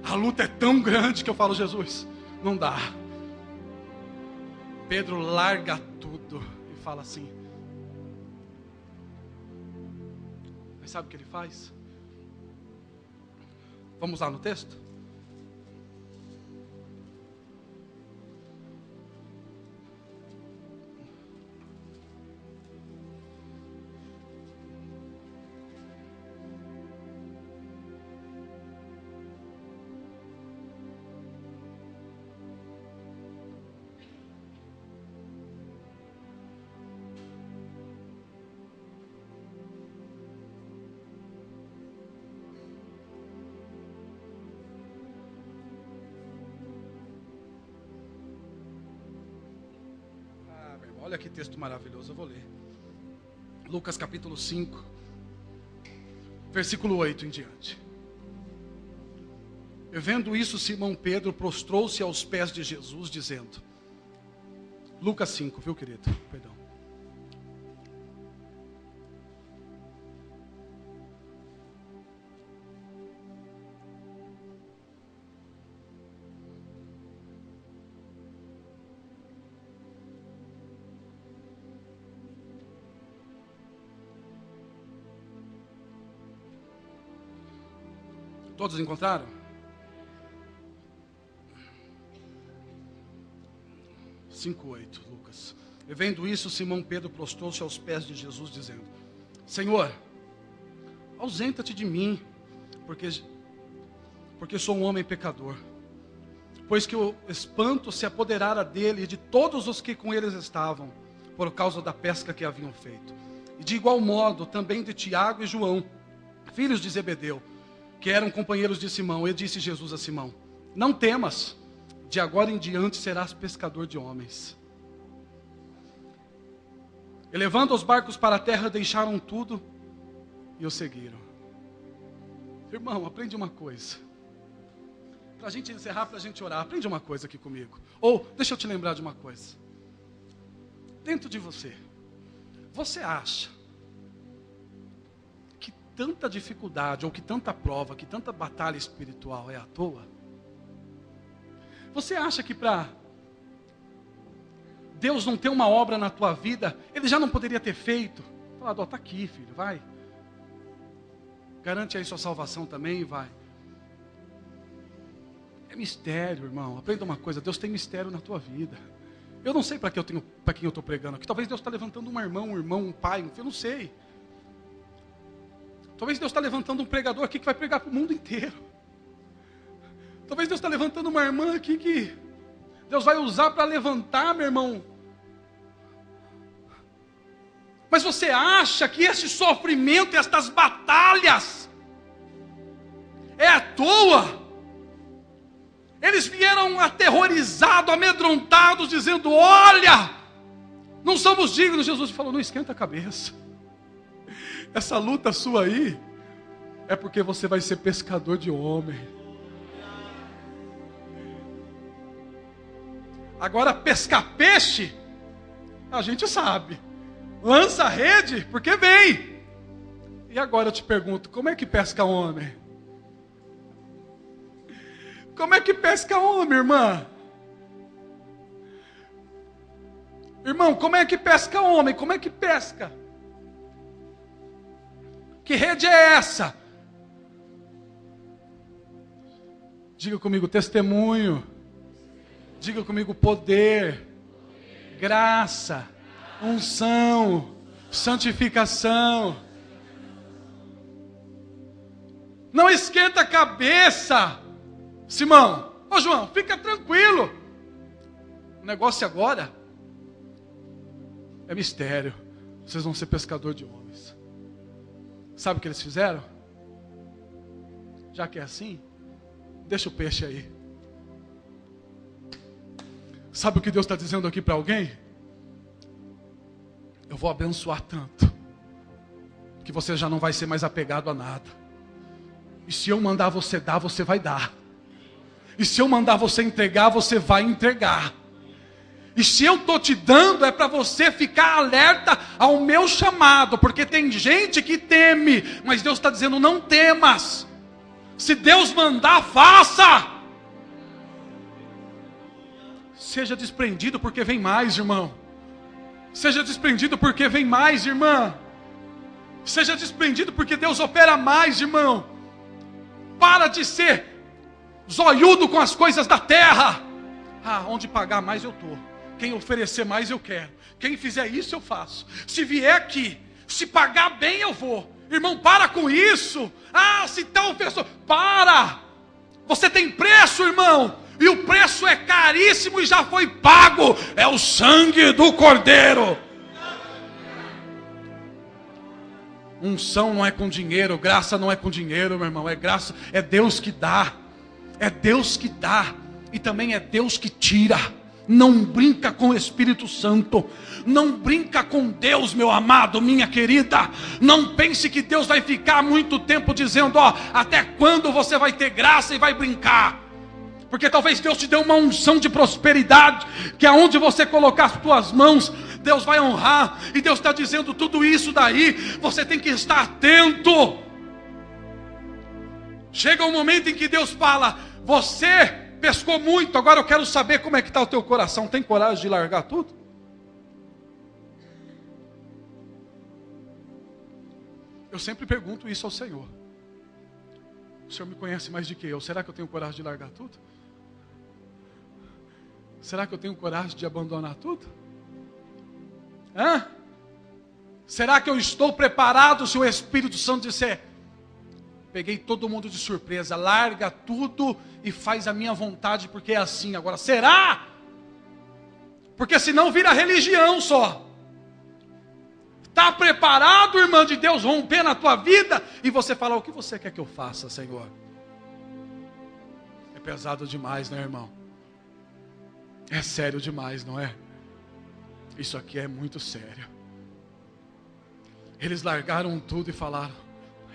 A luta é tão grande que eu falo: Jesus, não dá. Pedro larga tudo e fala assim. Mas sabe o que ele faz? Vamos lá no texto? Olha que texto maravilhoso, eu vou ler. Lucas capítulo 5, versículo 8 em diante. E vendo isso, Simão Pedro prostrou-se aos pés de Jesus, dizendo... Lucas 5, viu, querido? Perdão. Todos encontraram? 5:8, Lucas. E vendo isso, Simão Pedro prostrou-se aos pés de Jesus, dizendo: Senhor, ausenta-te de mim, porque sou um homem pecador. Pois que o espanto se apoderara dele e de todos os que com eles estavam, por causa da pesca que haviam feito. E de igual modo, também de Tiago e João, filhos de Zebedeu, que eram companheiros de Simão. E disse Jesus a Simão: não temas, de agora em diante serás pescador de homens. E levando os barcos para a terra, deixaram tudo e o seguiram. Irmão, aprende uma coisa. Para a gente encerrar, para a gente orar, aprende uma coisa aqui comigo. Ou, deixa eu te lembrar de uma coisa. Dentro de você, você acha que tanta dificuldade, ou que tanta prova, que tanta batalha espiritual é à toa? Você acha que para Deus não ter uma obra na tua vida, Ele já não poderia ter feito? Falado: ó, está aqui, filho, vai. Garante aí sua salvação também e vai. É mistério, irmão. Aprenda uma coisa: Deus tem mistério na tua vida. Eu não sei para que eu tenho para quem eu estou pregando aqui. Talvez Deus está levantando um irmão, um pai, eu não sei. Talvez Deus está levantando um pregador aqui que vai pregar para o mundo inteiro. Talvez Deus está levantando uma irmã aqui que Deus vai usar para levantar, meu irmão. Mas você acha que esse sofrimento, estas batalhas, é à toa? Eles vieram aterrorizados, amedrontados, dizendo: olha, não somos dignos. Jesus falou: não esquenta a cabeça. Essa luta sua aí é porque você vai ser pescador de homem. Agora, pescar peixe, a gente sabe. Lança a rede, porque vem. E agora eu te pergunto, como é que pesca homem? Como é que pesca homem, irmã? Irmão, como é que pesca homem? Como é que pesca? Que rede é essa? Diga comigo: testemunho. Diga comigo: poder, graça, unção, santificação. Não esquenta a cabeça, Simão. Ô João, fica tranquilo. O negócio agora é mistério. Vocês vão ser pescador de homens. Sabe o que eles fizeram? Já que é assim, deixa o peixe aí. Sabe o que Deus está dizendo aqui para alguém? Eu vou abençoar tanto, que você já não vai ser mais apegado a nada. E se eu mandar você dar, você vai dar. E se eu mandar você entregar, você vai entregar. E se eu estou te dando, é para você ficar alerta ao meu chamado. Porque tem gente que teme, mas Deus está dizendo: não temas. Se Deus mandar, faça. Seja desprendido, porque vem mais, irmão. Seja desprendido, porque vem mais, irmã. Seja desprendido, porque Deus opera mais, irmão. Para de ser zoiudo com as coisas da terra. Ah, onde pagar mais eu estou. Quem oferecer mais eu quero. Quem fizer isso eu faço. Se vier aqui, se pagar bem eu vou. Irmão, para com isso. Ah, se tal pessoa, para. Você tem preço, irmão. E o preço é caríssimo e já foi pago. É o sangue do Cordeiro. Unção não é com dinheiro, graça não é com dinheiro, meu irmão. É graça, é Deus que dá. É Deus que dá. E também é Deus que tira. Não brinca com o Espírito Santo. Não brinca com Deus, meu amado, minha querida. Não pense que Deus vai ficar muito tempo dizendo: ó, até quando você vai ter graça e vai brincar? Porque talvez Deus te dê uma unção de prosperidade, que aonde você colocar as tuas mãos, Deus vai honrar. E Deus está dizendo: tudo isso daí, você tem que estar atento. Chega um momento em que Deus fala: você pescou muito, agora eu quero saber como é que está o teu coração. Tem coragem de largar tudo? Eu sempre pergunto isso ao Senhor. O Senhor me conhece mais do que eu. Será que eu tenho coragem de largar tudo? Será que eu tenho coragem de abandonar tudo? Hã? Será que eu estou preparado se o Espírito Santo disser: peguei todo mundo de surpresa, larga tudo e faz a minha vontade, porque é assim agora? Será? Porque senão vira religião só. Está preparado, irmã de Deus, romper na tua vida? E você fala: o que você quer que eu faça, Senhor? É pesado demais, né, irmão? É sério demais, não é? Isso aqui é muito sério. Eles largaram tudo e falaram: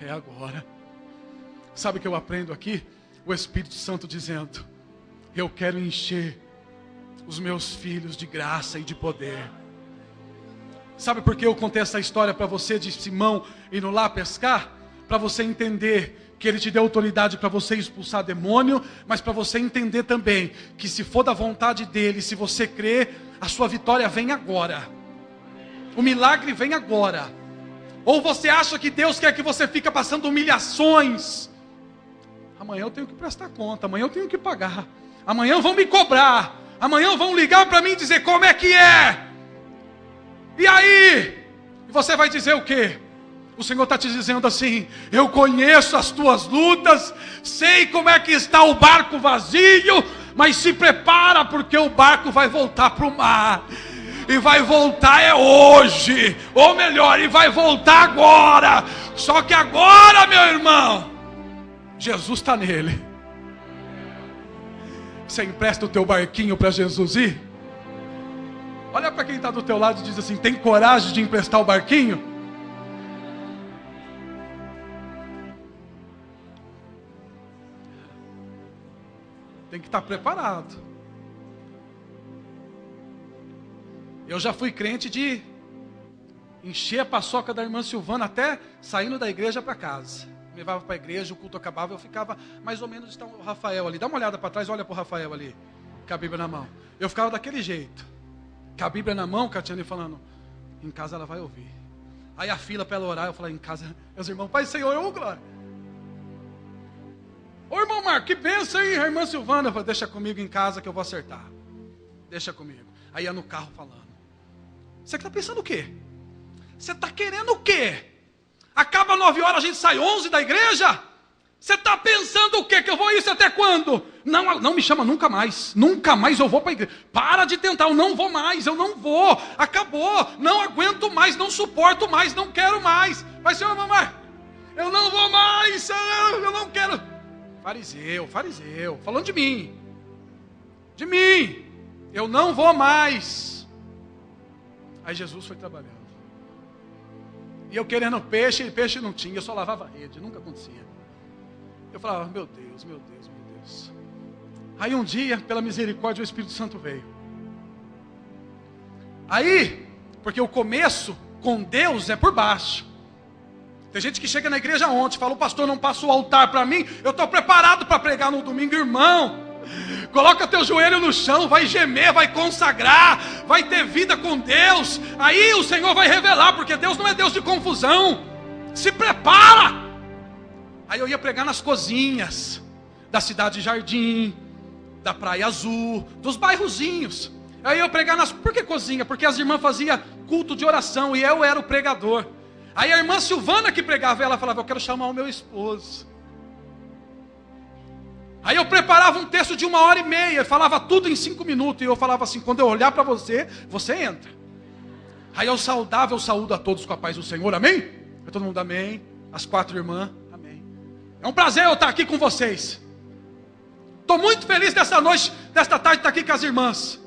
é agora. Sabe o que eu aprendo aqui? O Espírito Santo dizendo: eu quero encher os meus filhos de graça e de poder. Sabe por que eu contei essa história para você de Simão indo lá pescar? Para você entender que ele te deu autoridade para você expulsar demônio, mas para você entender também que se for da vontade dele, se você crer, a sua vitória vem agora. O milagre vem agora. Ou você acha que Deus quer que você fique passando humilhações? Amanhã eu tenho que prestar conta, amanhã eu tenho que pagar, amanhã vão me cobrar, amanhã vão ligar para mim e dizer: como é que é? E aí, você vai dizer o quê? O Senhor está te dizendo assim: eu conheço as tuas lutas, sei como é que está o barco vazio, mas se prepara, porque o barco vai voltar para o mar. E vai voltar hoje, ou melhor, e vai voltar agora. Só que agora, meu irmão, Jesus está nele. Você empresta o teu barquinho para Jesus ir? Olha para quem está do teu lado e diz assim: tem coragem de emprestar o barquinho? Tem que estar preparado. Eu já fui crente de encher a paçoca da irmã Silvana até saindo da igreja para casa. Me levava para a igreja, o culto acabava, eu ficava mais ou menos, está o Rafael ali. Dá uma olhada para trás, olha para o Rafael ali, com a Bíblia na mão. Eu ficava daquele jeito, com a Bíblia na mão, Catiane falando, em casa ela vai ouvir. Aí a fila para ela orar, eu falei, em casa, meus irmãos, Pai Senhor, ô glória. Ô irmão Marco, que benção aí, a irmã Silvana. Eu falei, deixa comigo em casa que eu vou acertar. Deixa comigo. Aí ia no carro falando. Você está pensando o quê? Você está querendo o quê? Acaba 9 horas, a gente sai 11 da igreja? Você está pensando o quê? Que eu vou isso até quando? Não me chama nunca mais. Nunca mais eu vou para a igreja. Para de tentar, eu não vou mais, eu não vou. Acabou, não aguento mais, não suporto mais, não quero mais. Vai ser, mamãe, eu não vou mais, eu não quero. Fariseu, falando de mim. De mim. Eu não vou mais. Aí Jesus foi trabalhando. E eu querendo peixe, e peixe não tinha, eu só lavava a rede, nunca acontecia. Eu falava, meu Deus, meu Deus, meu Deus. Aí um dia, pela misericórdia, o Espírito Santo veio. Aí, porque o começo com Deus é por baixo. Tem gente que chega na igreja ontem, fala, o pastor não passa o altar para mim, eu estou preparado para pregar no domingo, irmão. Coloca teu joelho no chão, vai gemer, vai consagrar, vai ter vida com Deus. Aí o Senhor vai revelar, porque Deus não é Deus de confusão. Se prepara. Aí eu ia pregar nas cozinhas da Cidade Jardim, da Praia Azul, dos bairrozinhos. Aí eu ia pregar nas... Por que cozinha? Porque as irmãs faziam culto de oração e eu era o pregador. Aí a irmã Silvana que pregava, ela falava, eu quero chamar o meu esposo. Aí eu preparava um texto de 1h30, falava tudo em 5 minutos. E eu falava assim, quando eu olhar para você, você entra. Aí eu saudava, eu saúdo a todos com a paz do Senhor, amém? Aí todo mundo, amém. As 4 irmãs, amém. É um prazer eu estar aqui com vocês. Estou muito feliz dessa noite, desta tarde, estar aqui com as irmãs.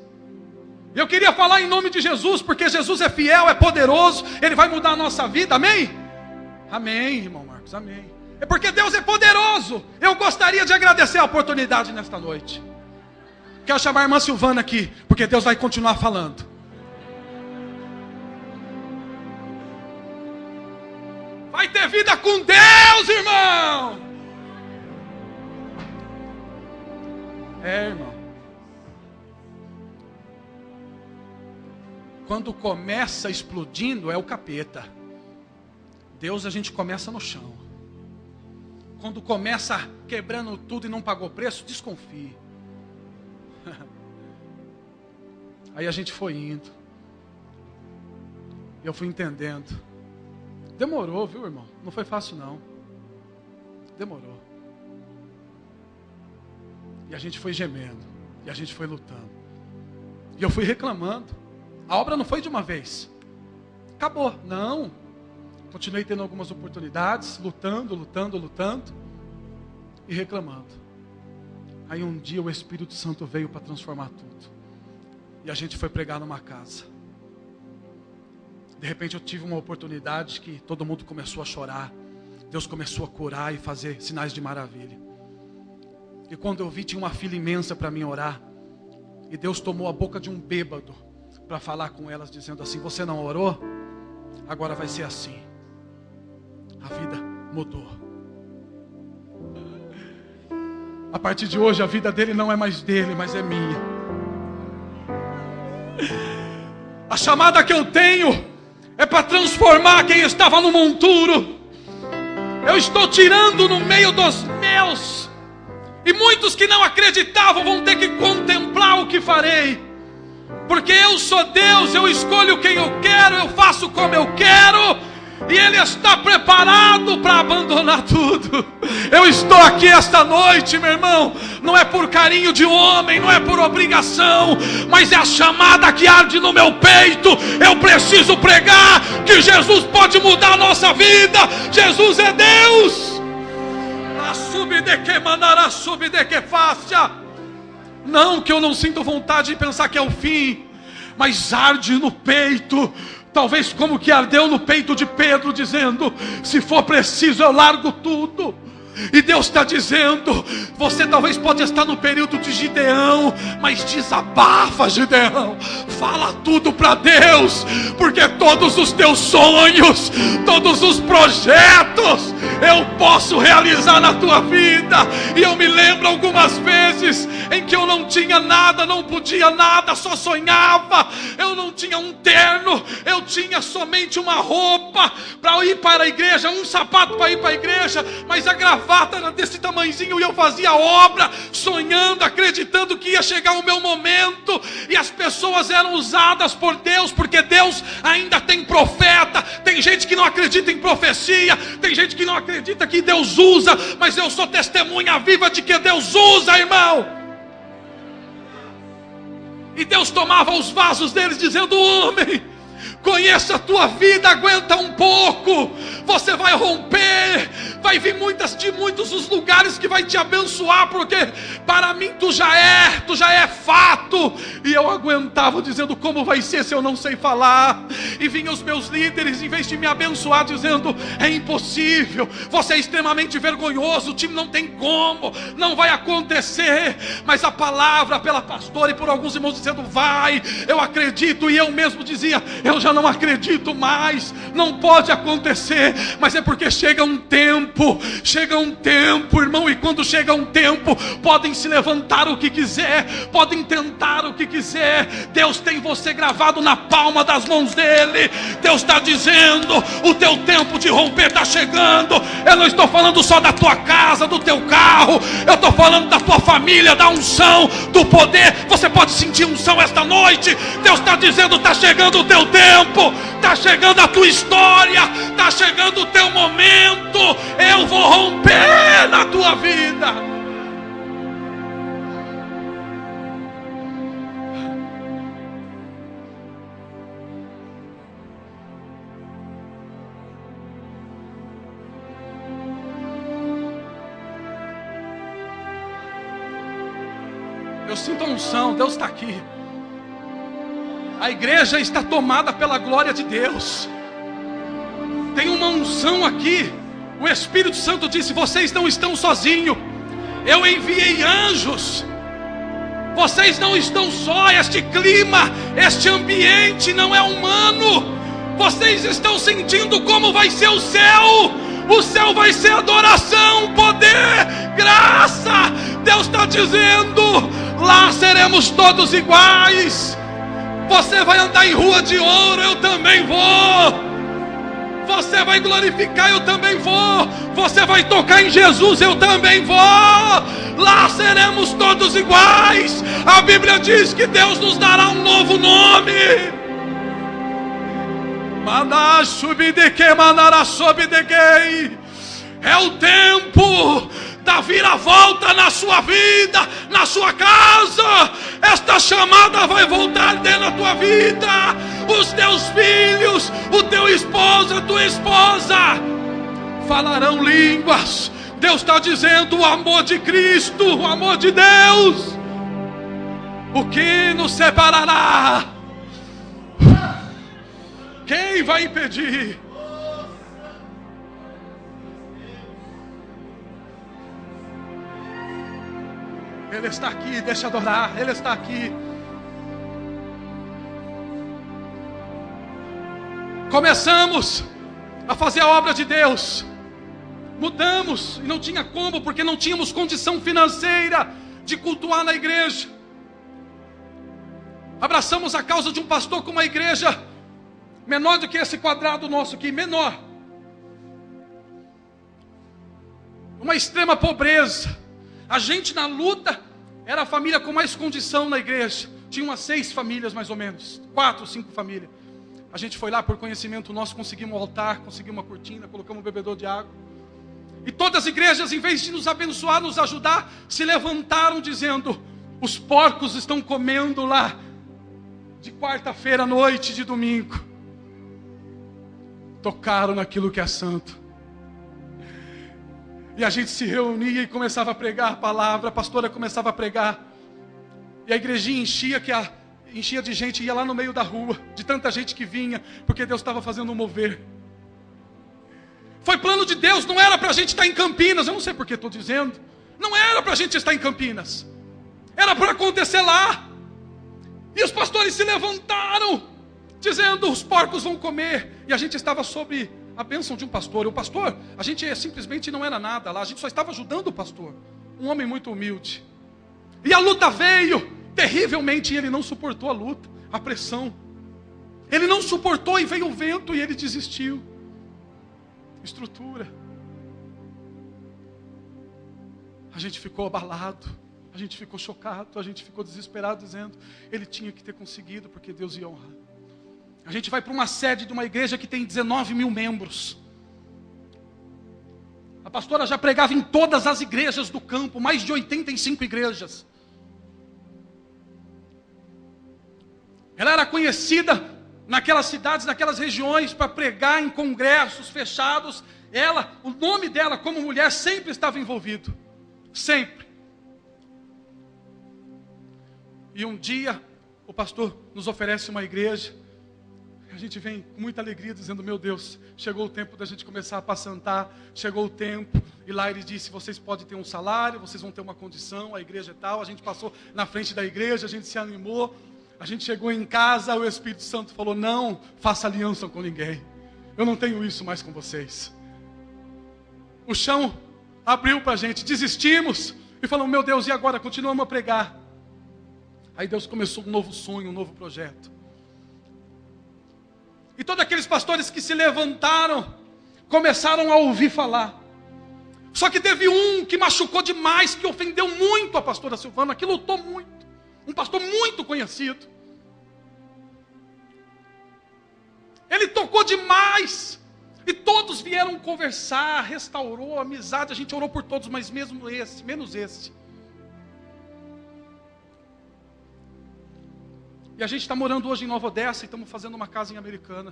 Eu queria falar em nome de Jesus, porque Jesus é fiel, é poderoso, Ele vai mudar a nossa vida, amém? Amém, irmão Marcos, amém. É porque Deus é poderoso. Eu gostaria de agradecer a oportunidade nesta noite. Quero chamar a irmã Silvana aqui, porque Deus vai continuar falando. Vai ter vida com Deus, irmão. Irmão. Quando começa explodindo é o capeta. Deus a gente começa no chão. Quando começa quebrando tudo e não pagou preço, desconfie. Aí a gente foi indo. Eu fui entendendo. Demorou, viu, irmão? Não foi fácil, não. Demorou. E a gente foi gemendo. E a gente foi lutando. E eu fui reclamando. A obra não foi de uma vez. Acabou. Não. Continuei tendo algumas oportunidades, lutando e reclamando. Aí um dia o Espírito Santo veio para transformar tudo. E a gente foi pregar numa casa. De repente eu tive uma oportunidade que todo mundo começou a chorar. Deus começou a curar e fazer sinais de maravilha. E quando eu vi, tinha uma fila imensa para mim orar. E Deus tomou a boca de um bêbado para falar com elas, dizendo assim, você não orou? Agora vai ser assim. A vida mudou. A partir de hoje a vida dele não é mais dele, mas é minha. A chamada que eu tenho é para transformar quem estava no monturo. Eu estou tirando no meio dos meus. E muitos que não acreditavam vão ter que contemplar o que farei. porque eu sou Deus, eu escolho quem eu quero, eu faço como eu quero. E Ele está preparado para abandonar tudo. Eu estou aqui esta noite, meu irmão, não é por carinho de homem, não é por obrigação, mas é a chamada que arde no meu peito. Eu preciso pregar que Jesus pode mudar a nossa vida. Jesus é Deus. Não que eu não sinto vontade de pensar que é o fim, mas arde no peito. Talvez como que ardeu no peito de Pedro, dizendo: se for preciso eu largo tudo. E Deus está dizendo: você talvez pode estar no período de Gideão, mas desabafa, Gideão, fala tudo para Deus, porque todos os teus sonhos, todos os projetos eu posso realizar na tua vida. E eu me lembro algumas vezes em que eu não tinha nada, não podia nada, só sonhava. Eu não tinha um terno, eu tinha somente uma roupa para ir para a igreja, um sapato para ir para a igreja, mas a gravata era desse tamanhozinho, e eu fazia obra, sonhando, acreditando que ia chegar o meu momento. E as pessoas eram usadas por Deus, porque Deus ainda tem profeta. Tem gente que não acredita em profecia, tem gente que não acredita que Deus usa, mas eu sou testemunha viva de que Deus usa, irmão. E Deus tomava os vasos deles, dizendo: homem, conheça a tua vida, aguenta um pouco, você vai romper, vai vir muitos os lugares que vai te abençoar, porque para mim tu já é fato. E eu aguentava, dizendo: como vai ser se eu não sei falar? E vinham os meus líderes, em vez de me abençoar, dizendo: é impossível, você é extremamente vergonhoso, o time não tem como, não vai acontecer. Mas a palavra pela pastora e por alguns irmãos dizendo: vai, eu acredito. E eu mesmo dizia: eu já não acredito mais, não pode acontecer. Mas é porque chega um tempo, irmão, e quando chega um tempo, podem se levantar o que quiser, podem tentar o que quiser, Deus tem você gravado na palma das mãos dele. Deus está dizendo: o teu tempo de romper está chegando. Eu não estou falando só da tua casa, do teu carro, eu estou falando da tua família, da unção, do poder. Você pode sentir unção esta noite. Deus está dizendo: está chegando o teu tempo, está chegando a tua história, está chegando o teu momento. Eu vou romper na tua vida. Eu sinto a unção, Deus está aqui. A igreja está tomada pela glória de Deus. Tem uma unção aqui. O Espírito Santo disse: vocês não estão sozinhos, eu enviei anjos. Vocês não estão só. Este clima, este ambiente não é humano. Vocês estão sentindo como vai ser o céu. O céu vai ser adoração, poder, graça. Deus está dizendo: lá seremos todos iguais. Você vai andar em rua de ouro, eu também vou. Você vai glorificar, eu também vou. Você vai tocar em Jesus, eu também vou. Lá seremos todos iguais. A Bíblia diz que Deus nos dará um novo nome. É o tempo da viravolta na sua vida, na sua casa. Esta chamada vai voltar dentro da tua vida. Os teus filhos, o teu esposo, a tua esposa falarão línguas. Deus está dizendo: o amor de Cristo, o amor de Deus. O que nos separará? Quem vai impedir? Ele está aqui, deixa adorar, Ele está aqui. Começamos a fazer a obra de Deus, mudamos, e não tinha como, porque não tínhamos condição financeira de cultuar na igreja. Abraçamos a causa de um pastor com uma igreja menor do que esse quadrado nosso aqui, menor. Uma extrema pobreza. A gente na luta era a família com mais condição na igreja. Tinha umas 6 famílias mais ou menos, 4 ou 5 famílias. A gente foi lá por conhecimento nosso, conseguimos um altar, conseguimos uma cortina, colocamos um bebedor de água. E todas as igrejas, em vez de nos abençoar, nos ajudar, se levantaram dizendo: os porcos estão comendo lá, de quarta-feira à noite, de domingo. Tocaram naquilo que é santo. E a gente se reunia e começava a pregar a palavra, a pastora começava a pregar. E a igrejinha enchia de gente, ia lá no meio da rua, de tanta gente que vinha, porque Deus estava fazendo um mover. Foi plano de Deus, não era para a gente estar em Campinas, eu não sei por que estou dizendo. Não era para a gente estar em Campinas, era para acontecer lá. E os pastores se levantaram, dizendo: os porcos vão comer. E a gente estava sob a bênção de um pastor. O pastor, a gente simplesmente não era nada lá, a gente só estava ajudando o pastor. Um homem muito humilde. E a luta veio terrivelmente, e ele não suportou a luta, a pressão. Ele não suportou e veio o vento e ele desistiu. Estrutura. A gente ficou abalado, a gente ficou chocado, a gente ficou desesperado, dizendo: ele tinha que ter conseguido, porque Deus ia honrar. A gente vai para uma sede de uma igreja que tem 19 mil membros. A pastora já pregava em todas as igrejas do campo, mais de 85 igrejas. Ela era conhecida naquelas cidades, naquelas regiões, para pregar em congressos fechados. Ela, o nome dela como mulher sempre estava envolvido. Sempre. E um dia, o pastor nos oferece uma igreja. A gente vem com muita alegria dizendo: meu Deus, chegou o tempo da gente começar a apacentar. Chegou o tempo. E lá ele disse: vocês podem ter um salário, vocês vão ter uma condição, a igreja é tal. A gente passou na frente da igreja, a gente se animou. A gente chegou em casa, o Espírito Santo falou: não faça aliança com ninguém. Eu não tenho isso mais com vocês. O chão abriu para a gente, desistimos. E falamos: meu Deus, e agora? Continuamos a pregar. Aí Deus começou um novo sonho, um novo projeto. E todos aqueles pastores que se levantaram, começaram a ouvir falar. Só que teve um que machucou demais, que ofendeu muito a pastora Silvana, que lutou muito. Um pastor muito conhecido. Ele tocou demais. E todos vieram conversar, restaurou a amizade. A gente orou por todos, mas mesmo esse, menos esse. E a gente está morando hoje em Nova Odessa e estamos fazendo uma casa em Americana.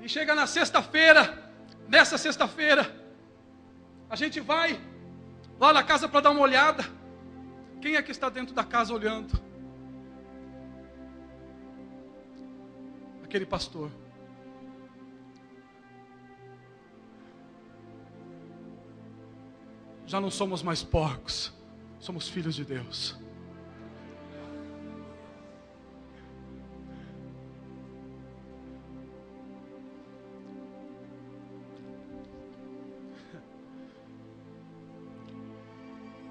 E chega na sexta-feira, nessa sexta-feira, a gente vai lá na casa para dar uma olhada. Quem é que está dentro da casa olhando? Aquele pastor. Já não somos mais porcos, somos filhos de Deus.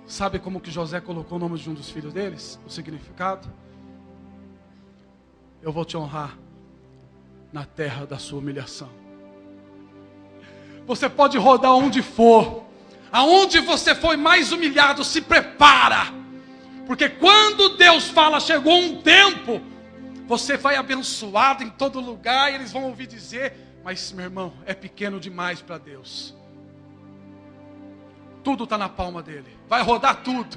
Sabe como que José colocou o nome de um dos filhos deles? O significado? Eu vou te honrar na terra da sua humilhação. Você pode rodar onde for. Aonde você foi mais humilhado, se prepara. Porque quando Deus fala, chegou um tempo, você vai abençoado em todo lugar. E eles vão ouvir dizer: mas meu irmão, é pequeno demais para Deus. Tudo está na palma dele. Vai rodar tudo.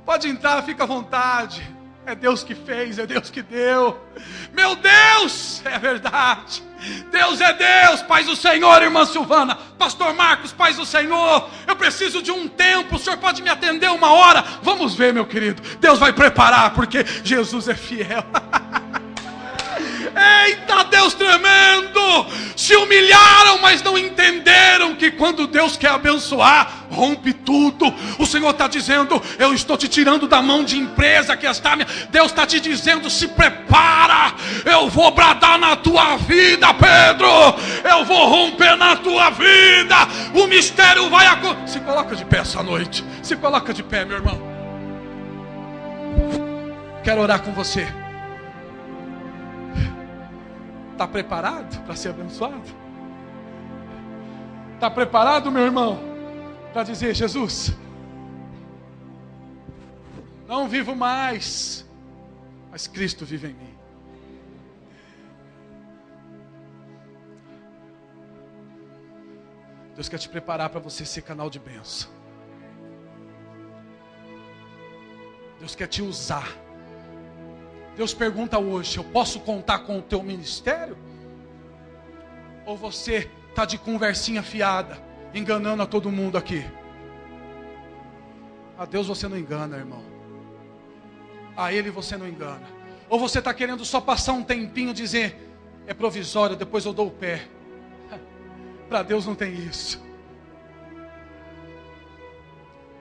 Pode entrar, fica à vontade. É Deus que fez, é Deus que deu. Meu Deus, é verdade. Deus é Deus, paz do Senhor, irmã Silvana. Pastor Marcos, paz do Senhor. Eu preciso de um tempo, o senhor pode me atender 1 hora? Vamos ver, meu querido. Deus vai preparar, porque Jesus é fiel. Eita, Deus tremendo! Se humilharam, mas não entenderam que quando Deus quer abençoar, rompe tudo. O Senhor está dizendo: eu estou te tirando da mão de empresa que está minha. Deus está te dizendo: se prepara, eu vou bradar na tua vida, Pedro. Eu vou romper na tua vida. O mistério vai acontecer. Se coloca de pé essa noite. Se coloca de pé, meu irmão. Quero orar com você. Está preparado para ser abençoado? Está preparado, meu irmão? para dizer: Jesus, não vivo mais, mas Cristo vive em mim. Deus quer te preparar para você ser canal de bênção. Deus quer te usar. Deus pergunta hoje: eu posso contar com o teu ministério? Ou você está de conversinha fiada, enganando a todo mundo aqui? A Deus você não engana, irmão. A Ele você não engana. Ou você está querendo só passar um tempinho, dizer: é provisório, depois eu dou o pé. Para Deus não tem isso.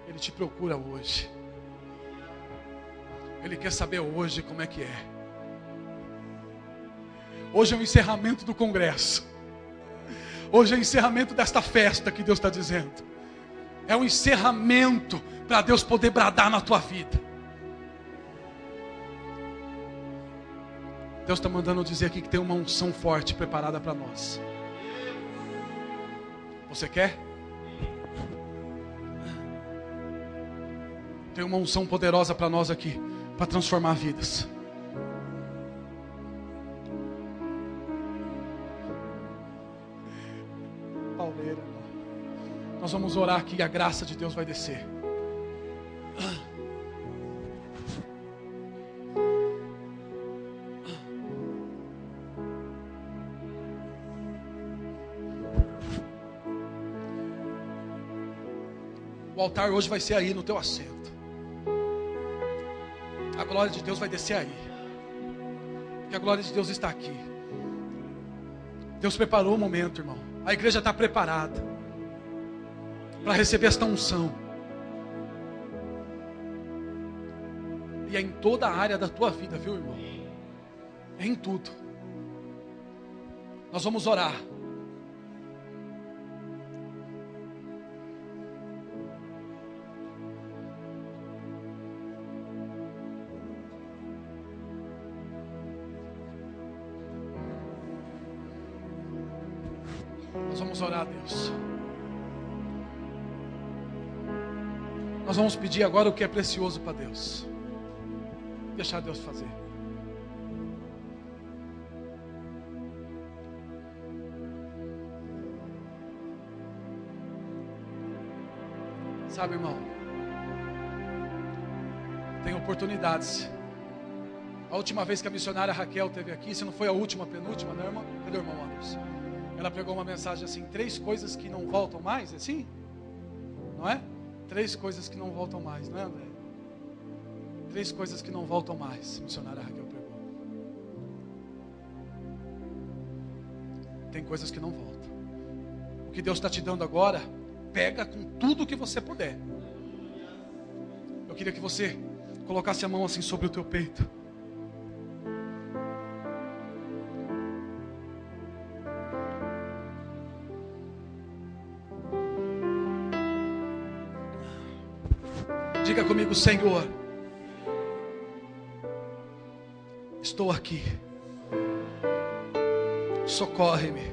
Ele te procura hoje. Ele quer saber hoje como é que é. Hoje é o encerramento do congresso. Hoje é o encerramento desta festa que Deus está dizendo. É o encerramento para Deus poder bradar na tua vida. Deus está mandando dizer aqui que tem uma unção forte preparada para nós. Você quer? Tem uma unção poderosa para nós aqui, para transformar vidas. Pauleira, nós vamos orar aqui e a graça de Deus vai descer. O altar hoje vai ser aí no teu assento. A glória de Deus vai descer aí. Porque a glória de Deus está aqui. Deus preparou o momento, irmão. A igreja está preparada para receber esta unção. E é em toda a área da tua vida, viu, irmão? É em tudo. Nós vamos orar. Nós vamos orar a Deus. Nós vamos pedir agora o que é precioso para Deus. Deixar Deus fazer. Sabe, irmão, tem oportunidades. A última vez que a missionária Raquel esteve aqui, se não foi a última, a penúltima, né, irmão? Cadê o irmão Anderson? Ela pregou uma mensagem assim: 3 coisas que não voltam mais, assim? Não é? 3 coisas que não voltam mais, não é, André? 3 coisas que não voltam mais, a missionária Raquel pregou. Tem coisas que não voltam. O que Deus está te dando agora, pega com tudo que você puder. Eu queria que você colocasse a mão assim sobre o teu peito. Diga comigo: Senhor, estou aqui, socorre-me,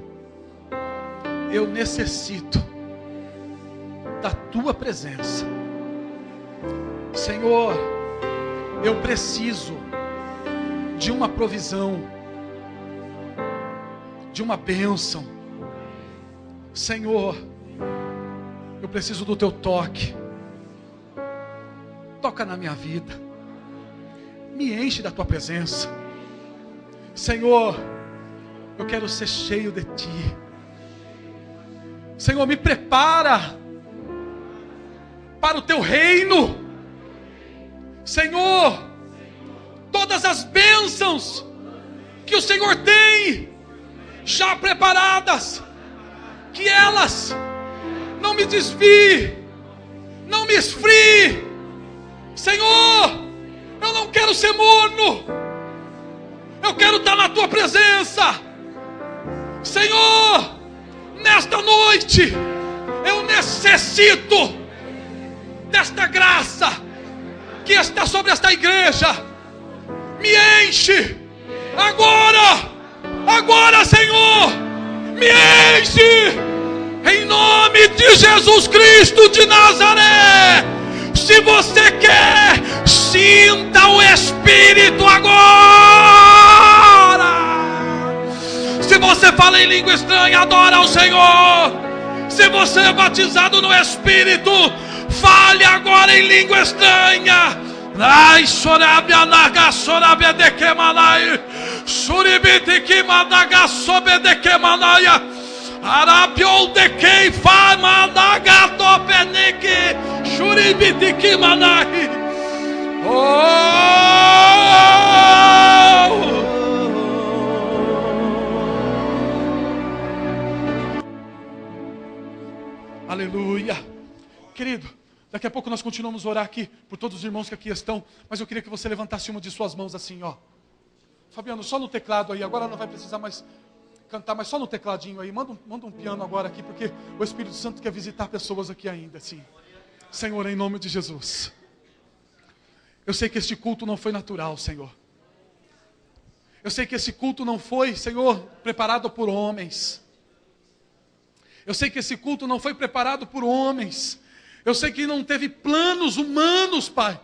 eu necessito da tua presença. Senhor, eu preciso de uma provisão, de uma bênção. Senhor, eu preciso do teu toque. Toca na minha vida, me enche da tua presença. Senhor, eu quero ser cheio de ti. Senhor, me prepara para o teu reino. Senhor, todas as bênçãos que o Senhor tem já preparadas, que elas não me desviem, não me esfriem. Senhor, eu não quero ser morno, eu quero estar na tua presença. Senhor, nesta noite eu necessito desta graça que está sobre esta igreja. Me enche agora, Senhor, me enche Em nome de Jesus Cristo de Nazaré. Se você quer, sinta o Espírito agora. Se você fala em língua estranha, adora ao Senhor. Se você é batizado no Espírito, fale agora em língua estranha. Ai, sorabia naga sorabia de que manai. Suribite que managa sobe de que manaia. Arabiol de que fama naga topeneke. Suribite que manai. Aleluia. Querido, daqui a pouco nós continuamos a orar aqui por todos os irmãos que aqui estão, mas eu queria que você levantasse uma de suas mãos assim, ó. Fabiano, só no teclado aí, agora não vai precisar mais cantar, mas só no tecladinho aí. Manda um piano agora aqui, porque o Espírito Santo quer visitar pessoas aqui ainda, assim. Senhor, em nome de Jesus. Eu sei que este culto não foi natural, Senhor. Eu sei que esse culto não foi, Senhor, preparado por homens. Eu sei que esse culto não foi preparado por homens. Eu sei que não teve planos humanos, Pai,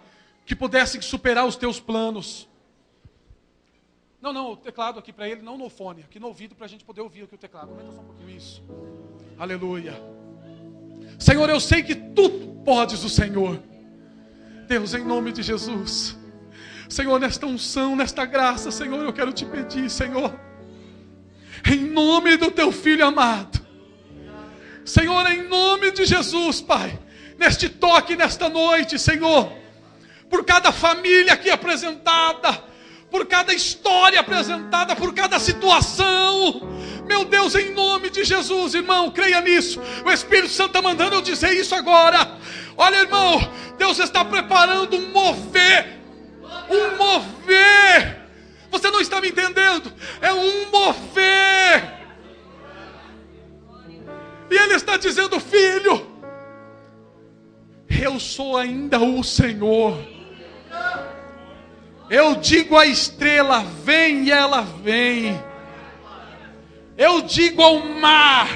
que pudessem superar os teus planos. Não, o teclado aqui para ele, não no fone, aqui no ouvido para a gente poder ouvir aqui o teclado. Aumenta só um pouquinho isso. Aleluia. Senhor, eu sei que tudo podes o Senhor. Deus, em nome de Jesus. Senhor, nesta unção, nesta graça, Senhor, eu quero te pedir, Senhor, em nome do teu Filho amado. Senhor, em nome de Jesus, Pai, neste toque, nesta noite, Senhor, por cada família aqui apresentada, por cada história apresentada, por cada situação, meu Deus, em nome de Jesus, irmão, creia nisso, o Espírito Santo está mandando eu dizer isso agora. Olha, irmão, Deus está preparando um mover, você não está me entendendo, é um mover, e Ele está dizendo, filho, eu sou ainda o Senhor. Eu digo à estrela, vem, e ela vem. Eu digo ao mar,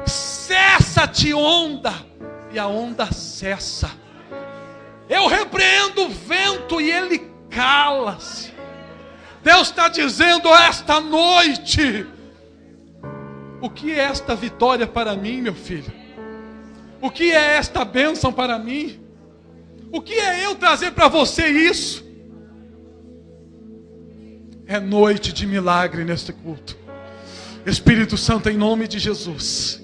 cessa-te onda, e a onda cessa. Eu repreendo o vento e ele cala-se. Deus está dizendo esta noite, o que é esta vitória para mim, meu filho? O que é esta bênção para mim? O que é eu trazer para você isso? É noite de milagre neste culto. Espírito Santo, em nome de Jesus.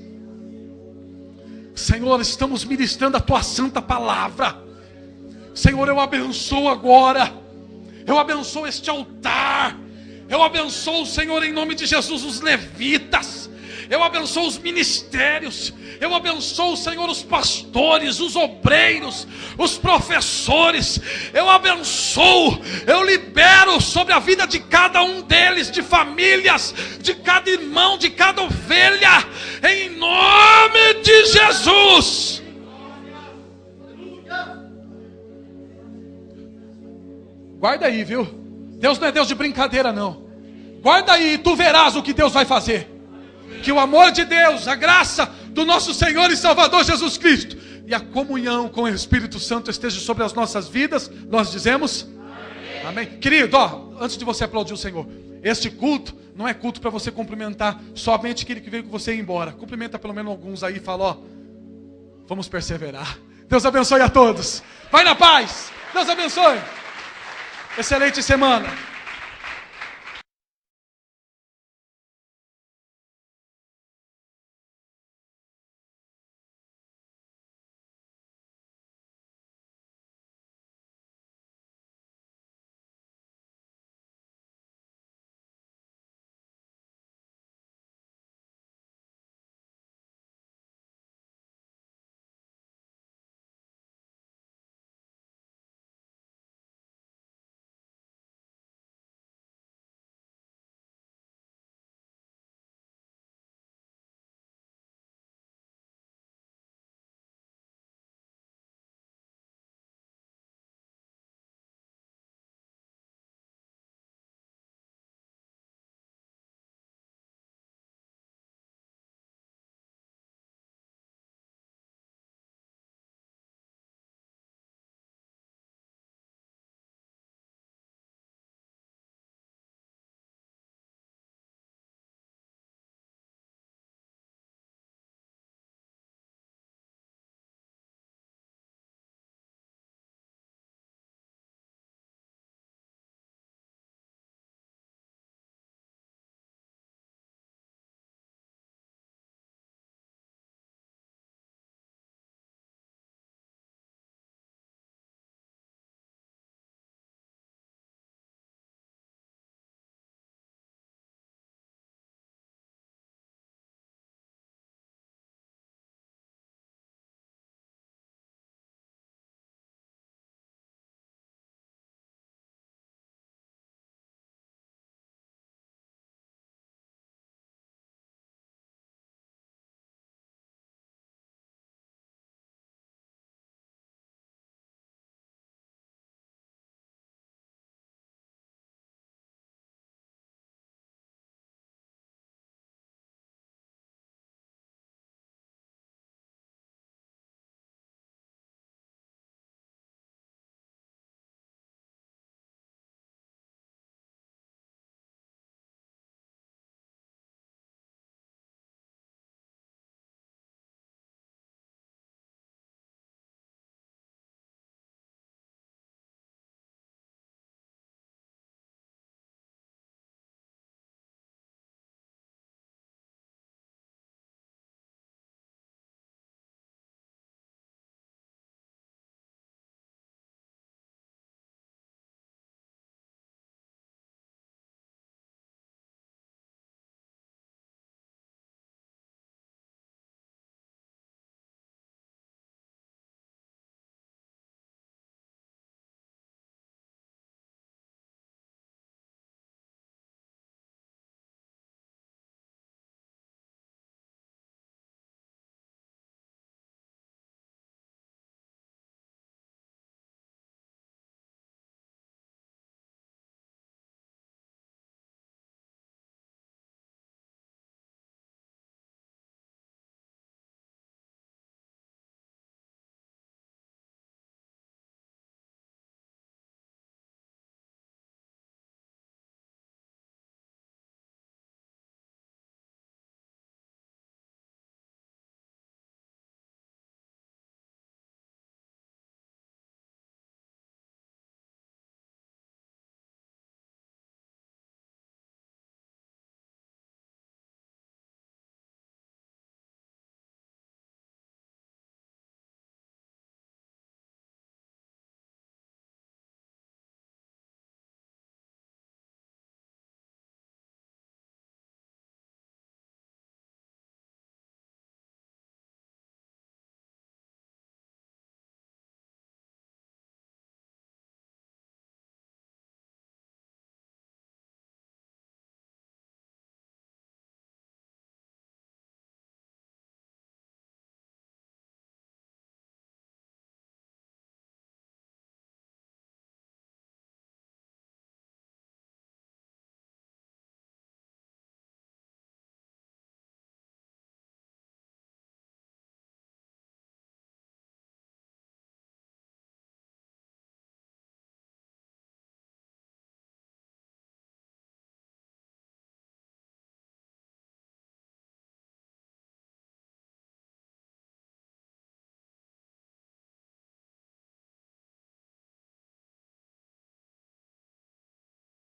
Senhor, estamos ministrando a tua santa palavra. Senhor, eu abençoo agora. Eu abençoo este altar. Eu abençoo, Senhor, em nome de Jesus, os levitas. Eu abençoo os ministérios. Eu abençoo, Senhor, os pastores, os obreiros, os professores. Eu abençoo, eu libero sobre a vida de cada um deles, de famílias, de cada irmão, de cada ovelha, em nome de Jesus. Guarda aí, viu? Deus não é Deus de brincadeira, não. Guarda aí, tu verás o que Deus vai fazer. Que o amor de Deus, a graça do nosso Senhor e Salvador Jesus Cristo e a comunhão com o Espírito Santo esteja sobre as nossas vidas. Nós dizemos amém. Amém. Querido, antes de você aplaudir o Senhor, este culto não é culto para você cumprimentar somente aquele que veio com você ir embora. Cumprimenta pelo menos alguns aí e fala, vamos perseverar. Deus abençoe a todos. Vai na paz. Deus abençoe. Excelente semana.